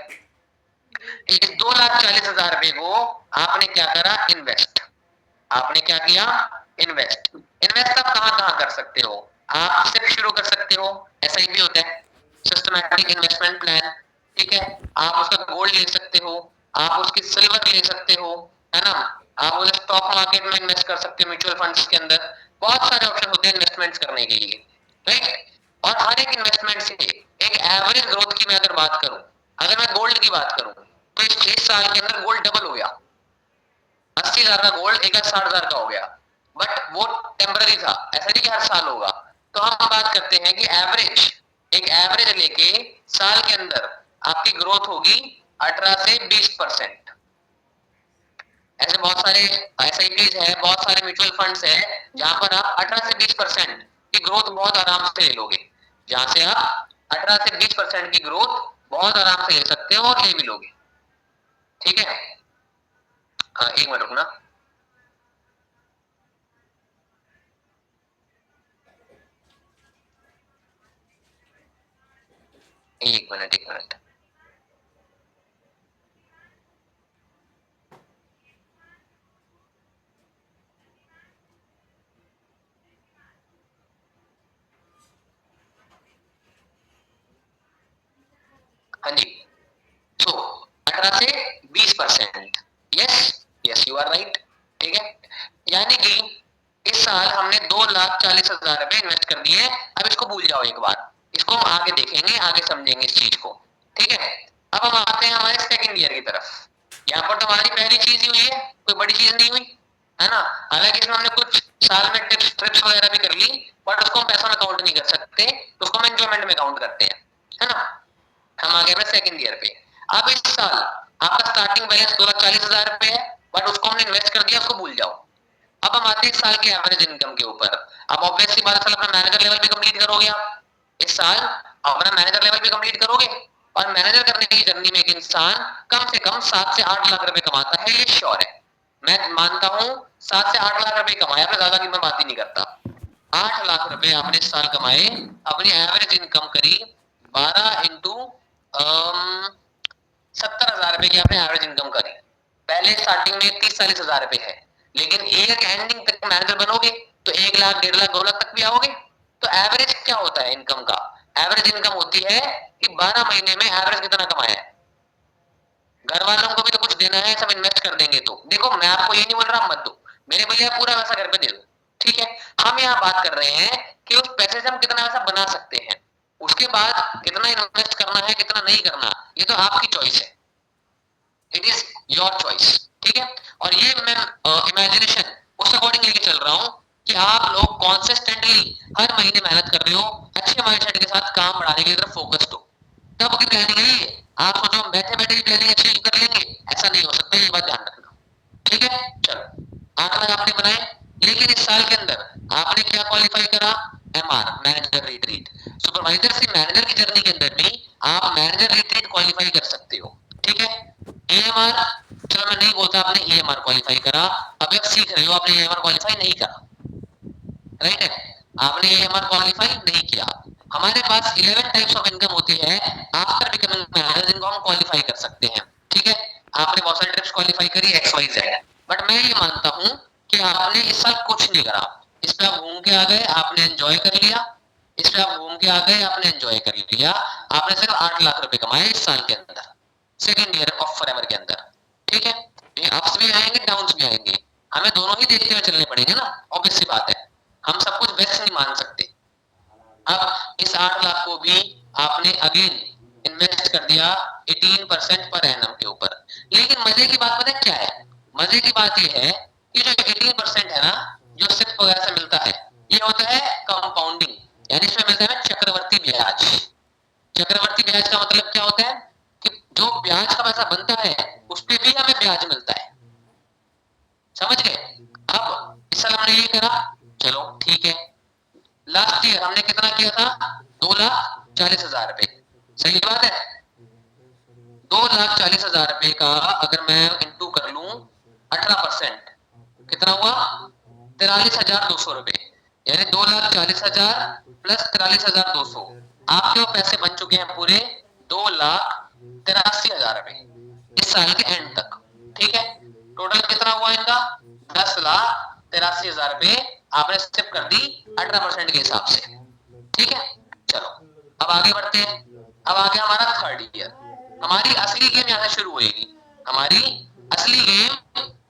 इस 2,40,000 रुपए को आपने क्या करा, इन्वेस्ट। आपने क्या किया, इन्वेस्ट। इन्वेस्ट आप कहाँ कहाँ कर सकते हो, आप सिर्फ शुरू कर सकते हो, SIP होता है, सिस्टमैटिक इन्वेस्टमेंट प्लान। ठीक है, आप उसका गोल्ड ले सकते हो, आप उसकी सिल्वर ले सकते हो, है ना, आप उसे स्टॉक मार्केट में इन्वेस्ट कर सकते हो, म्यूचुअल फंड्स के अंदर बहुत सारे ऑप्शन होते हैं इन्वेस्टमेंट्स करने के लिए, राइट। और हर एक इन्वेस्टमेंट से एक एवरेज ग्रोथ की मैं अगर बात करूं, अगर मैं गोल्ड की बात करूं तो इस साल के अंदर गोल्ड डबल हो गया, 80,000 का गोल्ड 1,60,000 का हो गया, बट वो टेम्पररी था, ऐसा नहीं कि हर साल होगा। तो हम बात करते हैं कि एवरेज, एक एवरेज लेके साल के अंदर आपकी ग्रोथ होगी 18 से 20%। ऐसे बहुत सारे SIPs है, बहुत सारे म्यूचुअल फंड्स है जहां पर आप 18 से 20% की ग्रोथ बहुत आराम से ले लोगे, जहां से आप 18 से 20% की ग्रोथ बहुत आराम से ले सकते हो और ले भी लोगे। ठीक है, हाँ एक मिनट रुकना। एक मिनट। हाँ जी, सो 18 से 20%, यस यू आर राइट। ठीक है, यानी कि इस साल हमने 2,40,000 रुपए इन्वेस्ट कर दिए। अब इसको भूल जाओ एक बार, इसको हम आगे देखेंगे, आगे समझेंगे इस चीज को। ठीक है, अब हम आते हैं हमारे सेकंड ईयर की तरफ। यहाँ पर तो हमारी पहली चीज ही हुई है, कोई बड़ी चीज नहीं हुई, है ना। हालांकि इसमें हमने कुछ साल में ट्रिप्स वगैरह भी कर ली, बट उसको हम पैसा में काउंट नहीं कर सकते, उसको हम एंजॉयमेंट में काउंट करते हैं, है ना। हम आ गए अपने सेकंड ईयर पे। अब इस साल आपका स्टार्टिंग बैलेंस 2,40,000 रुपए है, बट उसको हमने इन्वेस्ट कर दिया, उसको भूल जाओ। अब हम आते हैं इस साल के एवरेज इनकम के ऊपर। अब ऑब्वियसली बात, साल अपना मैनेजर लेवल भी कंप्लीट करोगे आप, इस साल अपना मैनेजर लेवल भी कंप्लीट करोगे, और मैनेजर करने की जर्नी में एक इंसान कम से कम 7 से 8 लाख रुपए कमाता है, ये श्योर है। मैं मानता हूँ 7 से 8 लाख रुपए कमाया, मैं ज्यादा की मैं बात ही नहीं करता। 8 लाख रुपए आपने इस साल कमाए, अपनी एवरेज इनकम करी 12 इंटू 70,000 रुपए की आपने एवरेज इनकम करी। पहले स्टार्टिंग में 30-40,000 रुपए है, लेकिन ईयर एंडिंग तक मैनेजर बनोगे तो 1 लाख, 1.5 लाख, 2 लाख तक भी आओगे। तो एवरेज क्या होता है इनकम का, एवरेज इनकम होती है कि 12 महीने में एवरेज कितना कमाया है। घर वालों को भी तो कुछ देना है, सब इन्वेस्ट कर देंगे तो देखो, मैं आपको ये नहीं बोल रहा मत दो, मेरे भैया पूरा पैसा घर पे दे दो। ठीक है, हम यहाँ बात कर रहे हैं कि उस पैसे से हम कितना पैसा बना सकते हैं, उसके बाद कितना इन्वेस्ट करना है कितना नहीं करना, ये तो आपकी चॉइस है, इट इज योर चॉइस। ठीक है, और ये मैं इमेजिनेशन उस अकॉर्डिंग लेके चल रहा हूँ कि आप लोग कॉन्सिस्टेंटली हर महीने मेहनत कर रहे हो, अच्छे माइंडसेट के साथ काम बढ़ाने की तरफ फोकस्ड हो, तब की प्लानिंग है ये। आप सोचो हम बैठे बैठे प्लानिंग अचीव कर लेंगे, ऐसा नहीं हो सकता, ये बात ध्यान रखना। ठीक है, चलो 8 लाख आपने बनाए, लेकिन इस साल के अंदर आपने क्या क्वालिफाई करा, MR मैनेजर रिट्रीट। सुपरवाइजर से मैनेजर की जर्नी के अंदर भी आप मैनेजर रिट्रीट क्वालिफाई कर सकते हो। ठीक है, AMR, चलो मैं नहीं बोलता आपने AMR क्वालिफाई करा, अभी आप सीख रहे हो, आपने AMR क्वालिफाई नहीं करा, राइट है, आपने AMR क्वालिफाई नहीं किया। हमारे पास 11 टाइप्स ऑफ इनकम होती है, आफ्टर बिकमिंग मैनेजर इनको हम क्वालिफाई कर सकते हैं। ठीक है, आपने बहुत सारी ट्रिप्स क्वालिफाई करी XYZ, बट मैं ये मानता हूँ कि आपने इस साल कुछ नहीं करा, इस पे आप घूम के आ गए, आपने एंजॉय कर लिया, इस पे आप घूम के आ गए, आपने एंजॉय कर लिया, आपने सिर्फ 8 लाख रुपए कमाए इस साल के अंदर, सेकेंड ईयर ऑफ फॉरएवर के अंदर। ठीक है, ये अप्स भी आएंगे डाउन्स भी आएंगे, हमें दोनों ही देखते हुए चलने पड़ेंगे ना, ऑब्वियस सी बात है, हम सब कुछ बेस्ट नहीं मान सकते। अब इस 8 लाख को भी आपने अगेन इन्वेस्ट कर दिया 18% पर एनम के ऊपर, लेकिन मजे की बात पता है क्या है, मजे की बात ये है कि जो 18% है ना, जो सिप वगैरह से मिलता है, ये होता है कंपाउंडिंग, यानी इसमें मिलता है चक्रवर्ती ब्याज। चक्रवर्ती ब्याज का मतलब क्या होता है कि जो ब्याज का पैसा बनता है उस पे भी हमें ब्याज मिलता है, समझ गए। अब इस साल हमने ये करा, चलो ठीक है, लास्ट ईयर हमने कितना किया था, 2,40,000 रुपए, सही बात है। 2,40,000 रुपए का अगर मैं इंटू कर लूं 18%, कितना हुआ 43,200 रुपए, यानी 2,40,000 प्लस 43,200, आपके वो पैसे बन चुके हैं पूरे 2,83,000 रुपए इस साल के एंड तक, ठीक है। टोटल कितना हुआ इनका 10,83,000 रुपए आपने स्टेप कर दी 18% के हिसाब से, ठीक है। चलो अब आगे बढ़ते हैं, अब आगे हमारा थर्ड ईयर, हमारी असली गेम यहाँ से शुरू होगी, हमारी असली गेम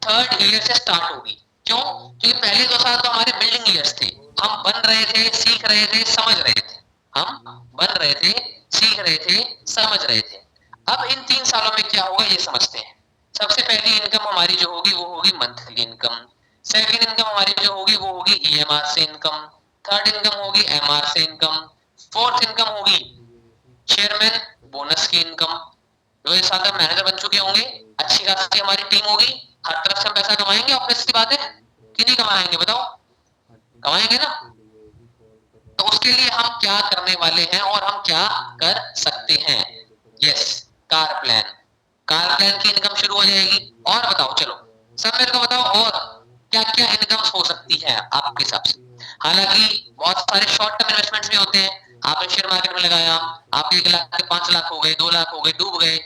थर्ड ईयर से स्टार्ट होगी। क्यों? क्योंकि पहले 2 साल तो हमारे बिल्डिंग ईयर्स थे, हम बन रहे थे, सीख रहे थे, समझ रहे थे, हम बन रहे थे, सीख रहे थे, समझ रहे थे। अब इन 3 सालों में क्या होगा ये समझते हैं। सबसे पहली इनकम हमारी जो होगी वो होगी मंथली इनकम, सेकंड इनकम हमारी जो होगी वो होगी ईएमआर से इनकम, थर्ड इनकम होगी एमआर से इनकम, फोर्थ इनकम होगी चेयरमैन बोनस की इनकम। जो इस साल तक मैनेजर बन चुके होंगे, अच्छी खासी हमारी टीम होगी, हर तरफ से हम पैसा कमाएंगे, ऑब्वियस सी बात है कि नहीं कमाएंगे, बताओ कमाएंगे ना। तो उसके लिए हम क्या करने वाले हैं और हम क्या कर सकते हैं, yes car plan, car plan की इनकम शुरू हो जाएगी। और बताओ चलो सब मेरे को बताओ और क्या क्या इनकम हो सकती है आपके हिसाब से। हालांकि बहुत सारे शॉर्ट टर्म इन्वेस्टमेंट्स भी होते हैं, आपने शेयर मार्केट में लगाया, आपके 1 लाख के 5 लाख हो गए, 2 लाख हो गए, डूब गए,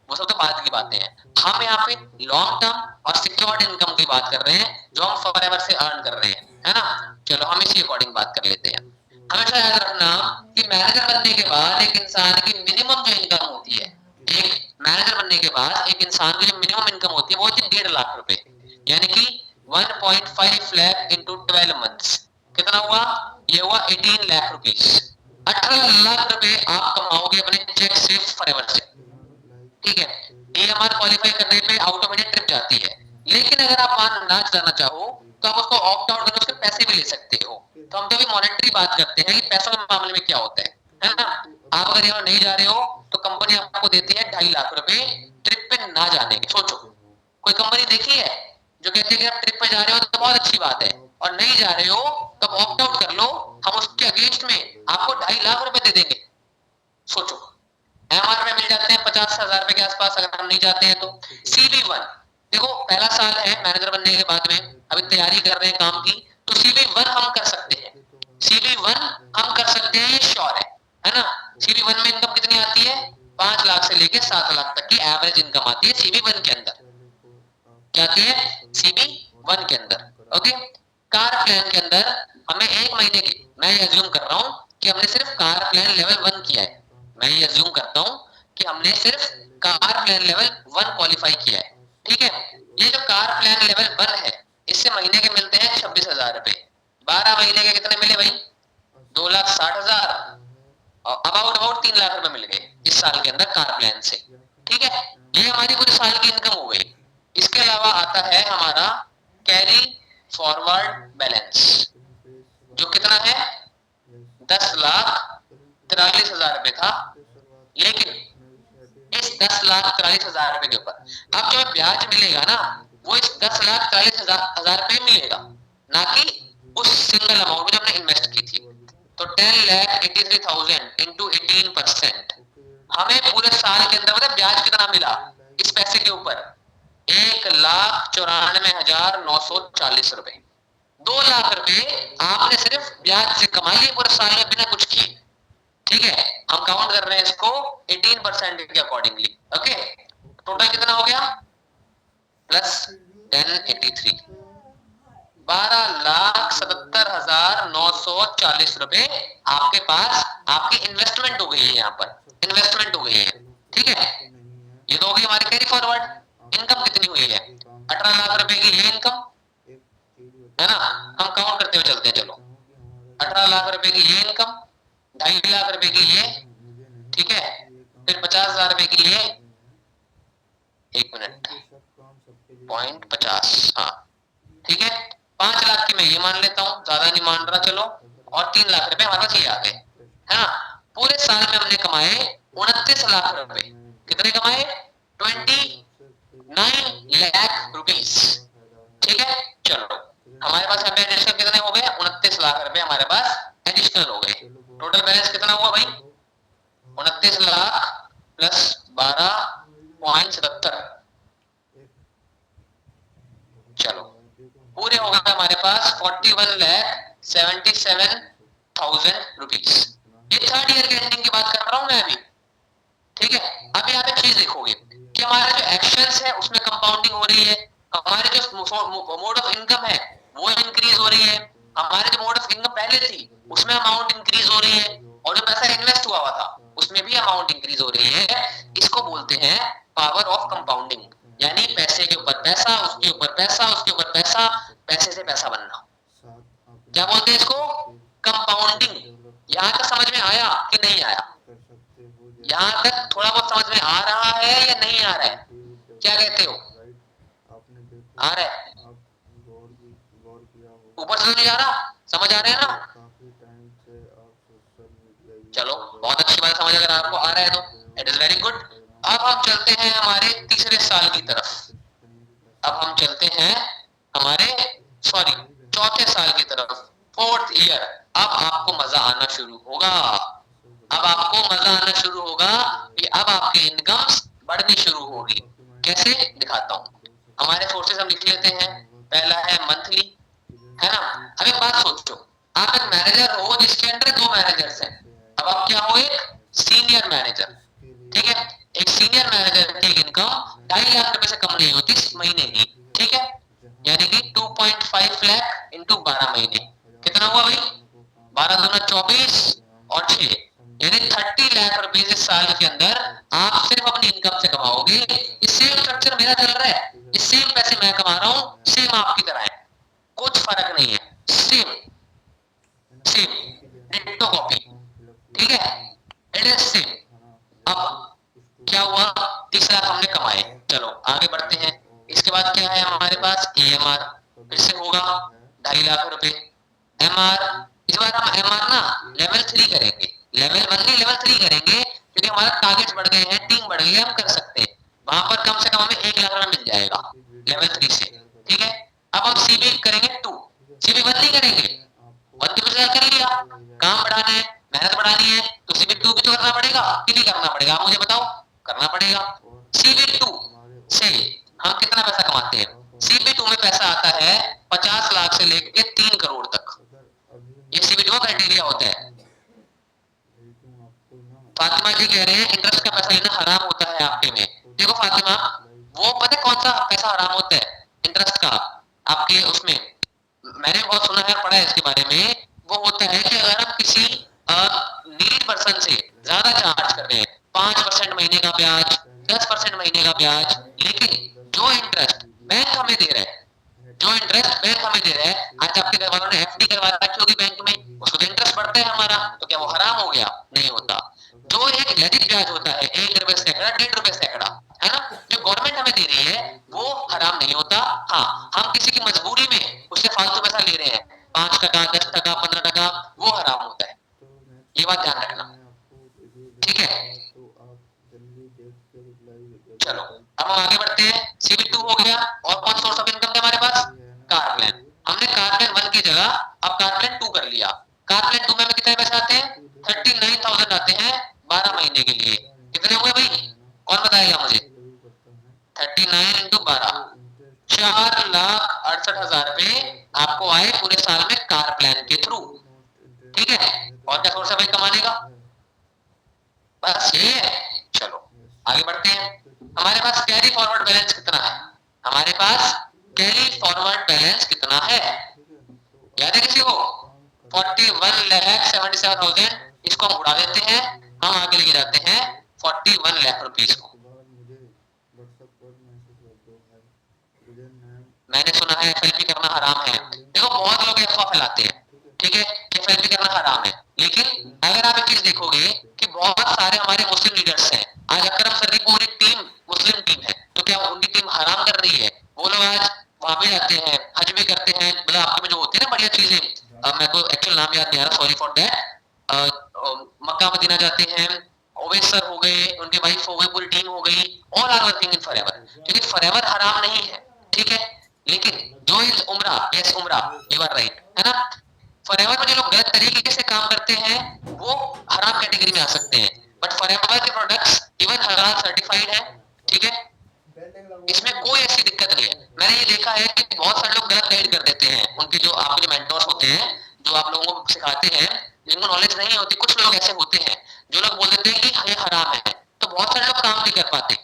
वो सब तो बाद की बातें हैं। हम यहाँ पे लॉन्ग टर्म और सिक्योर्ड इनकम की बात कर रहे हैं जो हम फॉरएवर से अर्न कर रहे हैं, है ना। चलो हम इसी अकॉर्डिंग बात कर लेते हैं। हमेशा याद रखना कि मैनेजर बनने के बाद एक इंसान की मिनिमम जो इनकम होती है, एक मैनेजर बनने के बाद एक इंसान की जो मिनिमम इनकम होती है वो होती है 1.5 लाख रुपए, यानी कि 1.5 लाख इंटू 12 मंथ्स, कितना हुआ, ये हुआ 18 लाख रुपीस। 18 लाख रुपए आप कमाओगे अपने चेक से फॉरएवर से, ठीक है। एएमआर क्वालिफाई करने पे ऑटोमेटिक ट्रिप जाती है, लेकिन अगर आप वहां ना जाना चाहो तो आप उसको ऑप्ट आउट करके उसके पैसे भी ले सकते हो। तो हम तो अभी मॉनेटरी बात करते हैं कि पैसों के मामले में क्या होता है ना। आप अगर यहाँ नहीं जा रहे हो तो कंपनी आपको देती है 2.5 लाख रुपए ट्रिप पे ना जाने के। सोचो कोई कंपनी देखी है जो कहती है कि आप ट्रिप पे जा रहे हो तो बहुत अच्छी बात है, और नहीं जा रहे हो तो ऑप्ट आउट कर लो, हम उसके अगेंस्ट में आपको 2.5 लाख रुपए दे देंगे। सोचो एमआर में मिल जाते हैं 50,000 रुपए के आसपास अगर हम नहीं जाते हैं तो। CB1 देखो पहला साल है मैनेजर बनने के बाद में, अभी तैयारी कर रहे हैं काम की, तो CB1 हम कर सकते हैं, CB1 हम कर सकते हैं, ये श्योर है ना। CB1 में इनकम कितनी आती है, 5 लाख से लेके 7 लाख तक की एवरेज इनकम आती है CB1 के अंदर। क्या आती है CB1 के अंदर, ओके। कार प्लान के अंदर हमें 1 महीने की, मैं ये अज्यूम कर रहा हूँ कि हमने सिर्फ कार प्लान लेवल 1 किया है, मैं ये अज्यूम करता हूँ कि हमने सिर्फ कार प्लान लेवल 1 क्वालिफाई किया है, ठीक है। ये जो कार प्लान लेवल 1 है इससे महीने के मिलते हैं 26,000 रुपए, 12 महीने के कितने मिले भाई, 2,60,000, और अबाउट 3 लाख रुपए मिल गए इस साल के अंदर कार प्लान से, ठीक है। ये हमारी पूरी साल की इनकम हो गई। इसके अलावा आता है हमारा कैरी फॉरवर्ड बैलेंस, जो कितना है 10,43,000 रुपए था, लेकिन इस 10,43,000 रुपए के ऊपर अब जो ब्याज मिलेगा ना वो इस 10,43,000 रुपए मिलेगा, ना कि उस सिंगल अमाउंट जो हमने इन्वेस्ट की थी। तो 10,83,000 इंटू 18%, हमें पूरे साल के अंदर मतलब ब्याज कितना मिला इस पैसे के ऊपर, 1,94,940 रुपए। 2 लाख रुपए आपने सिर्फ ब्याज से कमा लिए पूरे साल में बिना कुछ किए, ठीक है। हम काउंट कर रहे हैं इसको 18% के अकॉर्डिंगली, ओके। टोटल कितना हो गया प्लस 1083, 12,77,940 रुपए आपके पास आपकी इन्वेस्टमेंट हो गई है, यहाँ पर इन्वेस्टमेंट हो गई है, ठीक है। ये तो होगी हमारी कैरी फॉरवर्ड इनकम कितनी हुई है 18 लाख रुपए की ये इनकम है ना, हम काउंट करते हुए चलते हैं। चलो 18 लाख रुपए की ये इनकम, 2.5 लाख रुपए की ये, ठीक है, फिर 50,000 रुपए की ये, 1 मिनट, 0.50, हाँ ठीक है, 5 लाख की मैं ये मान लेता हूँ, ज्यादा नहीं मान रहा, चलो, और 3 लाख रुपए हमारे पास ये आ गए, है ना। पूरे साल में हमने कमाए 29 लाख रुपए। कितने कमाए? 29 लाख रुपीस, ठीक है। चलो हमारे पास यहाँ पे एडिशनल कितने हो गए? 29 लाख रुपए हमारे पास एडिशनल हो गए। टोटल बैलेंस कितना हुआ भाई? 29 लाख प्लस 12.77। चलो पूरे हो गए हमारे पास 41,77,000 रुपीज। ये थर्ड ईयर के एंडिंग की बात कर रहा हूं मैं अभी, ठीक है। अब यहाँ पे चीज देखोगे कि हमारे जो एक्शंस है उसमें कंपाउंडिंग हो रही है, हमारे जो मोड ऑफ इनकम है वो इंक्रीज हो रही है, हमारे जो मोड ऑफ इनकम पहले थी उसमें अमाउंट इंक्रीज हो रही है, और जो पैसा इन्वेस्ट हुआ था उसमें भी अमाउंट इंक्रीज हो रही है। इसको बोलते हैं पावर ऑफ कंपाउंडिंग, यानी पैसे के ऊपर पैसा, उसके ऊपर पैसा, उसके ऊपर पैसा, पैसे से पैसा बनना। क्या बोलते हैं इसको? कंपाउंडिंग। यहाँ तक समझ में आया कि नहीं आया? यहाँ तक थोड़ा बहुत समझ में आ रहा है या नहीं आ रहा है? क्या कहते हो? आ रहा है? ऊपर से नहीं आ रहा? समझ आ रहे हैं ना? चलो बहुत अच्छी बात, समझ अगर आपको आ रहा है तो इट इज वेरी गुड। अब हम चलते हैं हमारे तीसरे साल की तरफ। अब हम चलते हैं हमारे चौथे साल की तरफ, 4th ईयर। अब आपको मजा आना शुरू होगा, अब आपको मजा आना शुरू होगा कि अब आपकी इनकम बढ़नी शुरू होगी। कैसे दिखाता हूँ। हमारे सोर्सेस हम लिख लेते हैं। पहला है मंथली, है ना। अब एक बात सोचो, आप एक मैनेजर हो जिसके अंडर 2 मैनेजर्स हैं। अब आप क्या हो? एक सीनियर मैनेजर, ठीक है। एक सीनियर मैनेजर की इनकम 2.5 लाख रुपए से कम नहीं होती महीने की, ठीक है, यानी कि 2.5 लाख इंटू 12 महीने। कितना हुआ भाई? 12 दूना 24 और 6, यानी 30 लाख रुपए इस साल के अंदर आप सिर्फ अपनी इनकम से कमाओगे। इस सेम स्ट्रक्चर मेरा चल रहा है, इस सेम पैसे मैं कमा रहा हूँ, सेम आपकी तरह है, कुछ फर्क नहीं है, सेम सेम डिट्टो कॉपी, ठीक है, इट इज सेम। अब क्या हुआ? 30 लाख हमने कमाए। चलो आगे बढ़ते हैं। इसके बाद क्या है हमारे पास? EMR फिर से होगा 2.5 लाख रुपए। MR, इस बार हम MR ना लेवल 3 करेंगे, लेवल 1 नहीं लेवल 3 करेंगे, क्योंकि हमारा टारगेट बढ़ गए हैं, टीम बढ़ गई है, हम कर सकते हैं। वहां पर कम से कम हमें 1 लाख रुपए मिल जाएगा लेवल 3 से, ठीक है। अब हम CB करेंगे 2, CB 1 नहीं करेंगे, 1 की वजह कर लिया, काम बढ़ाना है, मेहनत बढ़ानी है, तो CB 2 भी तो करना पड़ेगा कि नहीं करना पड़ेगा? आप मुझे बताओ। करना पड़ेगा। CB 2 से हम कितना पैसा कमाते हैं? CB 2 में पैसा आता है 50 लाख से लेके 3 करोड़ तक। ये CB 2 क्राइटेरिया होता है। फातिमा जी कह रहे हैं इंटरेस्ट का पैसा लेना हराम होता है आपके में। देखो फातिमा, वो पता कौन सा पैसा हराम होता है इंटरेस्ट का आपके उसमें? मैंने बहुत सुना है, पढ़ा है इसके बारे में। वो होता है कि अगर हम किसी नीड पर्सन से ज्यादा चार्ज कर रहे हैं, 5% महीने का ब्याज, 10% महीने का ब्याज, लेकिन जो इंटरेस्ट बैंक हमें दे रहा है, जो इंटरेस्ट बैंक हमें दे रहा है, आज आपके घर वालों ने FD करवा रखी होगी बैंक में, उसको तो इंटरेस्ट बढ़ता है हमारा, तो क्या वो हराम हो गया? नहीं होता। जो एक लैजिट ब्याज होता है, 1 रुपए सैकड़ा, 1.5 रुपए सैकड़ा, है ना, जो गवर्नमेंट हमें दे रही है, वो हराम नहीं होता। हाँ, हम किसी की मजबूरी में उससे फालतू पैसा ले रहे हैं, 5%, 10%, 15%, वो हराम होता है। ये बात ध्यान रखना, ठीक है। चलो अब हम आगे बढ़ते हैं। CB 2 हो गया, और कौन सोर्स ऑफ इनकम है हमारे पास? Car plan. हमने कार प्लान 1 की जगह अब कार प्लान 2 कर लिया। कार प्लान 2 में कितने पैसे आते हैं? 39,000 आते हैं 12 महीने के लिए। कितने हुए भाई? कौन बताएगा मुझे? 39 इंटू 12, 4,68,000 रुपए आपको आए पूरे साल में कार प्लान के थ्रू, ठीक है। और क्या सोर्स है भाई कमाने का? बस ये है। चलो आगे बढ़ते हैं। हमारे पास कैरी फॉरवर्ड बैलेंस कितना है? हमारे पास कैरी फॉरवर्ड बैलेंस कितना है? याद है किसी को? 41,77,000। इसको हम उड़ा देते हैं, हम आगे लेके जाते हैं 41 लाख रुपीस को। मैंने सुना है एफएलपी करना हराम है। देखो बहुत लोग अफवाह फैलाते हैं, ठीक है, एफएलपी करना हराम है, लेकिन अगर आप एक चीज देखोगे कि बहुत सारे हमारे मुस्लिम लीडर्स हैं, आज अकरम सर की पूरी टीम मुस्लिम टीम है, तो क्या उनकी टीम हराम कर रही है? वो लोग आज वहां भी जाते हैं, हज भी करते हैं, मतलब आपके में जो होती है ना बढ़िया चीजें, मेरे को एक्चुअल नाम याद नहीं आ रहा, sorry for that, Mecca Medina जाते हैं, ओवैस सर हो गए, उनके वाइफ हो गई, पूरी टीम हो गई, all are working in forever, क्योंकि फॉरएवर हराम नहीं है, ठीक है, लेकिन जो इज उम्रा, यस उम्रा, यू आर राइट, है ना, फॉरएवर में जो लोग गलत तरीके से काम करते हैं वो हराम कैटेगरी में आ सकते हैं, बट फॉरएवर के प्रोडक्ट्स इवन हलाल सर्टिफाइड है, ठीक है, इसमें कोई ऐसी दिक्कत नहीं है। मैंने ये देखा है कि बहुत सारे लोग गलत गाइड कर देते हैं, उनके जो आपके जो मेंटोर्स होते हैं, जो आप लोगों को सिखाते हैं, जिनको नॉलेज नहीं होती, कुछ लोग ऐसे होते हैं जो लोग बोल देते हैं कि ये हराम है, तो बहुत सारे लोग काम नहीं कर पाते,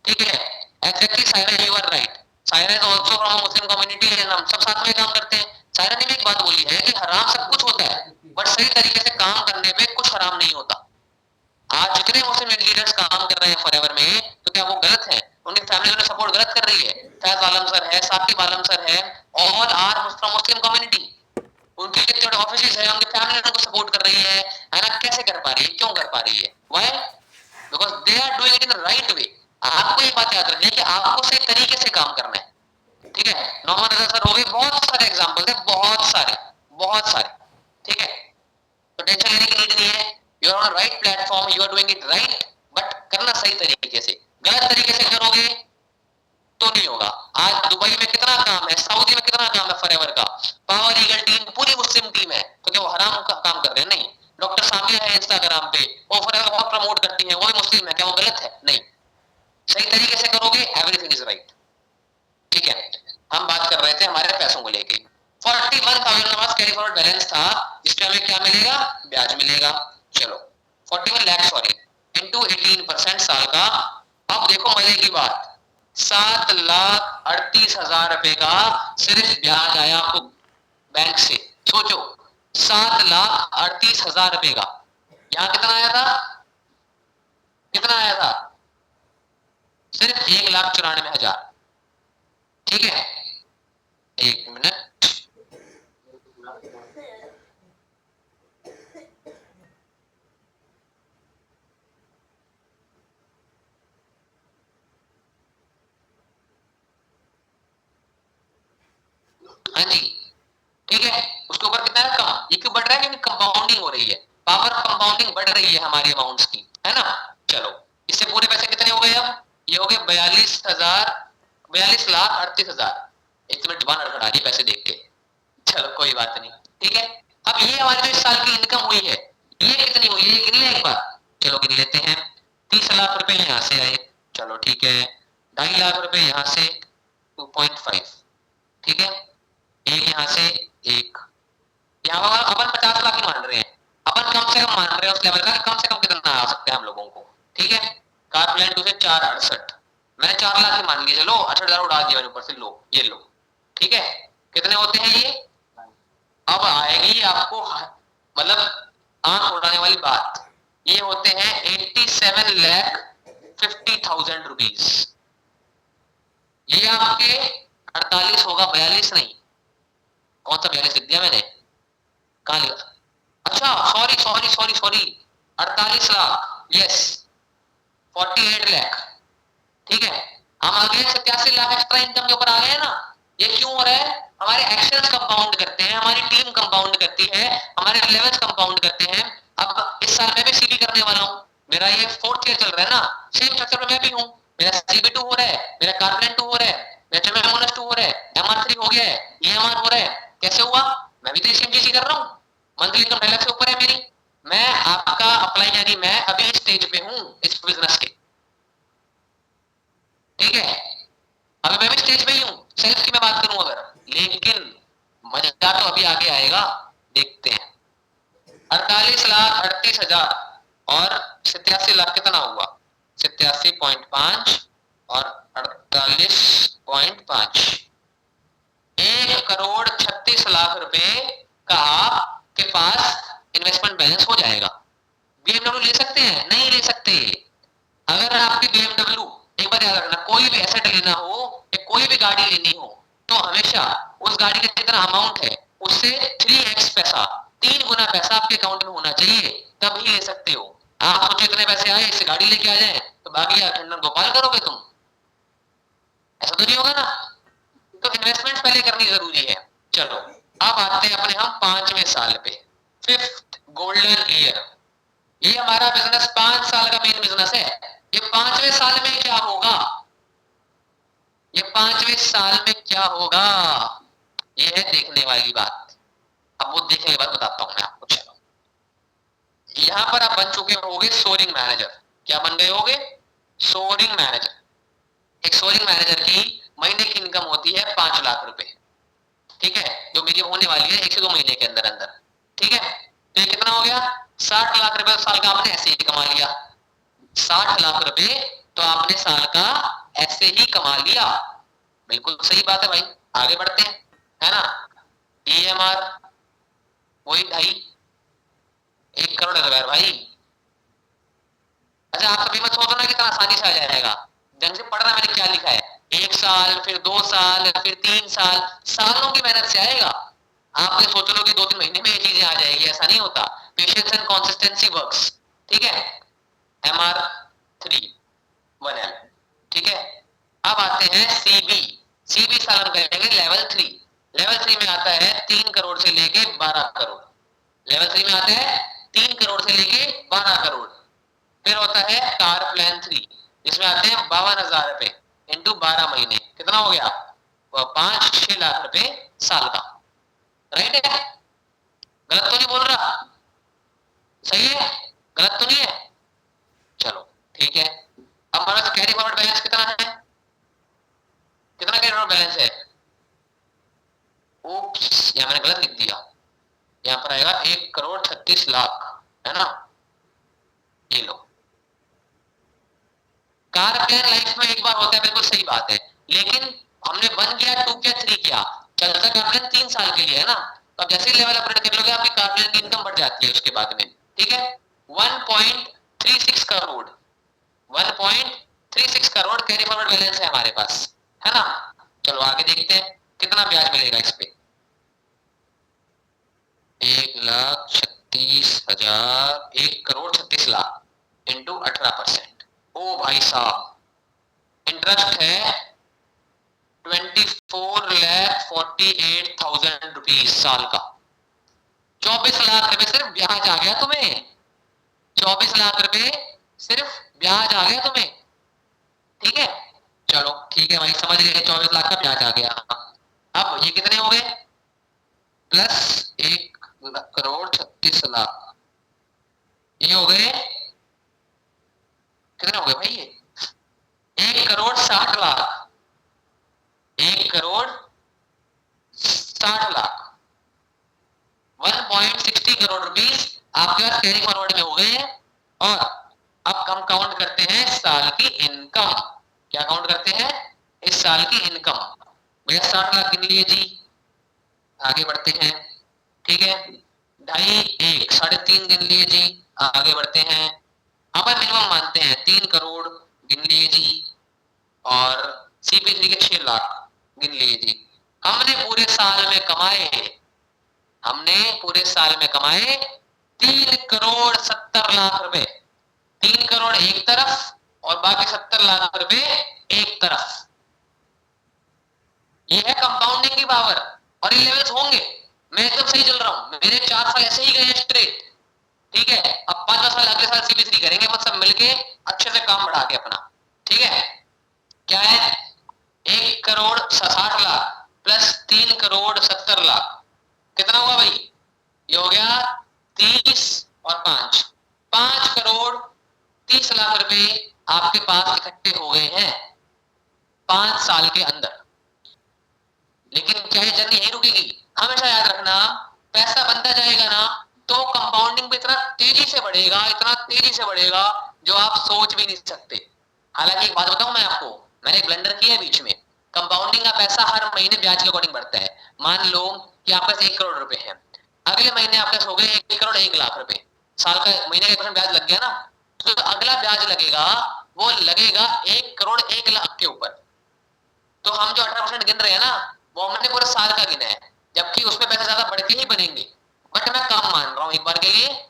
ठीक है, exactly Saira, you are right, Saira is also from Muslim community and हम सब साथ में काम करते हैं। सायरा ने भी एक बात बोली है कि हराम सब कुछ होता है, बट सही तरीके से काम करने में कुछ हराम नहीं होता। आज जितने मुस्लिम लीडर्स काम कर रहे हैं फॉरएवर में, तो क्या वो गलत है? उनकी फैमिली उन्हें सपोर्ट गलत कर रही है? फैज आलम सर है, साकिब आलम सर है, all are from Muslim community, उनके कितने बड़े ऑफिसेज हैं, उनकी फैमिली उनको सपोर्ट कर रही है ना, कैसे कर पा रही है, क्यों कर पा रही है? Why? Because they are doing it in the right way. आपको ये बात याद रखनी है कि आपको सही तरीके से काम करना है, ठीक है। नौमान रजा सर हो गए, बहुत सारे एग्जांपल है, बहुत सारे, ठीक है, तो टेंशन लेने की नीड नहीं है, you are on right platform, you are doing it right, but करना सही तरीके से, गलत तरीके से करोगे तो नहीं होगा। आज दुबई में कितना काम है, सऊदी में कितना काम है फॉरएवर का, पावर ईगल टीम पूरी मुस्लिम टीम है, तो क्या वो हराम का काम कर रहे हैं? नहीं। डॉक्टर सामिया है इंस्टाग्राम पे, वो फॉरएवर बहुत प्रमोट करती है, वो भी मुस्लिम है, क्या वो गलत है? नहीं। सही तरीके से करोगे एवरीथिंग इज राइट, ठीक है। हम बात कर रहे थे हमारे पैसों को लेके, 41,000 के पास कैरी फॉरवर्ड बैलेंस था, जिसपे हमें क्या मिलेगा? ब्याज मिलेगा। चलो 41 लाख सॉरी इनटू 18% साल का। अब देखो मजे की बात, 7,38,000 रुपए का सिर्फ ब्याज आया आपको बैंक से। सोचो 7,38,000 रुपए का, यहाँ कितना आया था? कितना आया था? सिर्फ 1,94,000, ठीक है। एक मिनट, हाँ जी, ठीक है। उसके ऊपर कितना है? कम। ये क्यों बढ़ रहा है? क्योंकि कंपाउंडिंग हो रही है, पावर कंपाउंडिंग बढ़ रही है हमारी अमाउंट्स की, है ना। चलो इससे पूरे पैसे कितने हो गए? अब ये हो गए 42,38,000। एक मिनट जुबान अड़खड़ा रही है पैसे देख के, चलो कोई बात नहीं, ठीक है। अब ये हमारी जो इस साल की इनकम हुई है, ये कितनी हुई है? गिन ले एक बार, चलो गिन लेते हैं। 30 लाख रुपए यहाँ से आए, चलो ठीक है। 2.5 लाख रुपए यहाँ से, 2.5, ठीक है। एक यहाँ से, एक यहाँ पर अपन 50 लाख ही मान रहे हैं, अपन कम से कम मान रहे हैं उस लेवल का, कम से कम कितना आ सकते हैं हम लोगों को, ठीक है। कार प्लान 2 से 4,68, मैंने 4 लाख ही मान लिए, चलो 68,000 उड़ा दिया मैंने ऊपर से, लो ये लो, ठीक है। कितने होते हैं ये? अब आएगी आपको मतलब आंख उड़ाने वाली बात, ये होते हैं 87,50,000 रुपीज। ये आपके 48 होगा, 42 नहीं, कौन सा 42 लिख दिया मैंने, कहाँ लिखा? अच्छा सॉरी 48 लाख, यस 48 लाख, ठीक है। हम आ गए 87 लाख एक्स्ट्रा इनकम के ऊपर आ गए ना। ये क्यों हो रहा है? हमारे एक्शंस कंपाउंड करते हैं, हमारी टीम कंपाउंड करती है, हमारे लेवल्स कंपाउंड करते हैं। अब इस साल मैं भी सीबी करने वाला हूँ, मेरा ये 4th ईयर चल रहा है ना, सेम स्ट्रक्चर में मैं भी हूँ, मेरा CB2 हो रहा है, मेरा कार्बन 2 हो रहा है, मेरा MR2 हो रहा है, MR3 हो गया है, EMR हो रहा है। कैसे हुआ? मैं भी तो सेम चीज कर रहा हूँ, मंथली इनकम 2 लाख से ऊपर है मेरी। मैं आपका अप्लाई यानी मैं अभी स्टेज पे हूँ इस बिजनेस के, ठीक है। अभी मैं भी स्टेज पे ही हूँ, सेल्स की मैं बात करूं अगर, लेकिन मजा तो अभी आगे आएगा, देखते हैं। 48,38,000 और 87 लाख कितना हुआ? 87.5 और 48.5, 1,36,00,000 रुपए का आपके पास इन्वेस्टमेंट बैलेंस हो जाएगा। BMW ले सकते हैं? नहीं ले सकते। अगर आपकी BMW, एक बात याद रखना, कोई भी एसेट लेना हो या कोई भी गाड़ी लेनी हो तो तो हमेशा उस गाड़ी का जितना अमाउंट है उससे 3x पैसा, 3 गुना पैसा आपके अकाउंट में होना चाहिए, तभी ले सकते हो। आप सोचो इतने पैसे आए इससे गाड़ी लेके आ जाए तो बाकी खंडन गोपाल करोगे तुम, ऐसा तो नहीं होगा ना। तो इन्वेस्टमेंट पहले करनी जरूरी है। चलो अब आते हैं अपने हम 5वें साल पे, 5th गोल्डन ईयर। ये हमारा बिजनेस 5 साल का मेन बिजनेस है। ये 5वें साल में क्या होगा, ये 5वें साल में क्या होगा, ये है देखने वाली बात। अब वो देखने के बाद बताता हूं मैं आपको। चलो यहां पर आप बन चुके होगे सोरिंग मैनेजर। क्या बन गए होगे, सोरिंग मैनेजर। एक सोरिंग मैनेजर की महीने की इनकम होती है 5 लाख रुपए, ठीक है, जो मेरी होने वाली है 1 से 2 महीने के अंदर अंदर, ठीक है। तो ये कितना हो गया, 60 लाख रुपए साल का आपने ऐसे ही कमा लिया। 60 लाख रुपए तो आपने साल का ऐसे ही कमा लिया। बिल्कुल सही बात है भाई, आगे बढ़ते हैं, है ना। EMR वही 2.5, 1 करोड़ है भाई। अच्छा आप कभी मत सोचो ना कितना आसानी से आ जाएगा, ढंग से पढ़ना मैंने क्या लिखा है, 1 साल फिर 2 साल फिर 3 साल, सालों की मेहनत से आएगा। आपने सोच लो कि 2-3 महीने में ये चीजें आ जाएगी, ऐसा नहीं होता। पेशेंस एंड कंसिस्टेंसी वर्क्स, ठीक है। MR3 1L, ठीक है। अब आते हैं CB साल हम करेंगे लेवल 3। लेवल 3 में आता है 3 करोड़ से लेके 12 करोड़। लेवल 3 में आते हैं 3 करोड़ से लेके 12 करोड़। फिर होता है कार प्लान 3, इसमें आते हैं 52,000 रुपए इंटू 12 महीने, कितना हो गया, 5-6 लाख रुपए साल का। राइट है, गलत तो नहीं बोल रहा, सही है, गलत तो नहीं है। चलो ठीक है। अब हमारे पास कैरी फॉरवर्ड बैलेंस कितना है, कितना कैरी फॉरवर्ड बैलेंस है, ओप्स यहाँ मैंने गलत लिख दिया, यहाँ पर आएगा 1 करोड़ 36 लाख, है ना। ये लो, कार प्लान लाइफ में एक बार होता है, बिल्कुल सही बात है, लेकिन हमने 1 किया, 2 किया, 3 किया, चलता कार प्लान 3 साल के लिए है ना। तो अब जैसे ही लेवल अपग्रेड कर लोगे आपकी कार प्लान की इनकम बढ़ जाती है उसके बाद में, ठीक है। 1.36 crore 1.36 crore carry forward balance है हमारे पास, है ना। चलो आगे देखते हैं कितना ब्याज मिलेगा इस पे। 1,36,000, 1 करोड़ 36 लाख इंटू 18%। ओ भाई साहब, इंटरेस्ट है 24,48,000 रुपीज साल का। 24 लाख रुपए सिर्फ ब्याज आ गया तुम्हें, 24 लाख रुपए सिर्फ ब्याज आ गया तुम्हें, ठीक है। चलो ठीक है भाई, समझ गए, 24 लाख का ब्याज आ गया। अब ये कितने हो गए, प्लस 1 करोड़ 36 लाख, ये हो गए कितने हो गए भाई, ये 1 करोड़ 60 लाख, 1 करोड़ 60 लाख, 1.60 करोड़ रुपीस आपके पास कैरी फॉरवर्ड में हो गए हैं। और अब हम काउंट करते हैं साल की इनकम। क्या काउंट करते हैं, इस साल की इनकम। भैया 60 लाख गिन लिए जी, आगे बढ़ते हैं, ठीक है। 2.5, 1, 3.5 गिन लिए जी, आगे बढ़ते हैं। अब मिनिमम मानते हैं 3 करोड़ गिन लिए जी, और CP3 के 6 लाख गिन लिए जी। हमने पूरे साल में कमाए 3 करोड़ 70 लाख रुपए। 3 करोड़ एक तरफ और बाकी 70 लाख रुपए एक तरफ। ये है कंपाउंडिंग की पावर, और ये लेवल्स होंगे। मैं एकदम सही चल रहा हूं, मेरे 4 साल ऐसे ही गए स्ट्रेट, ठीक है। अब 5 साल अगले साल CP3 करेंगे, मतलब सब मिलके अच्छे से काम बढ़ा के अपना, ठीक है। क्या है, 1 करोड़ 60 लाख प्लस 3 करोड़ 70 लाख, कितना हुआ भाई, ये हो गया 30 और 5 करोड़ 30 लाख रुपए आपके पास इकट्ठे हो गए हैं 5 साल के अंदर। लेकिन क्या ये जर्नी यही रुकेगी, हमेशा याद रखना, पैसा बनता जाएगा ना तो कंपाउंडिंग पे इतना तेजी से बढ़ेगा जो आप सोच भी नहीं सकते। हालांकि एक बात बताऊं मैं आपको, मैंने एक ब्लंडर किया है बीच में। कंपाउंडिंग का पैसा हर महीने ब्याज के अकॉर्डिंग बढ़ता है। मान लो कि आपके पास 1 करोड़ रुपए है, अगले महीने आपके पास हो गए 1 करोड़ 1 लाख रुपए, साल का महीने का 1% ब्याज लग गया ना, तो अगला ब्याज लगेगा वो लगेगा 1 करोड़ 1 लाख के ऊपर। तो हम जो 18% गिन रहे हैं ना, वो हमने पूरे साल का गिना है, जबकि उसमें पैसे ज्यादा बढ़ के ही बनेंगे, बट मैं कम मान रहा हूँ एक बार के लिए।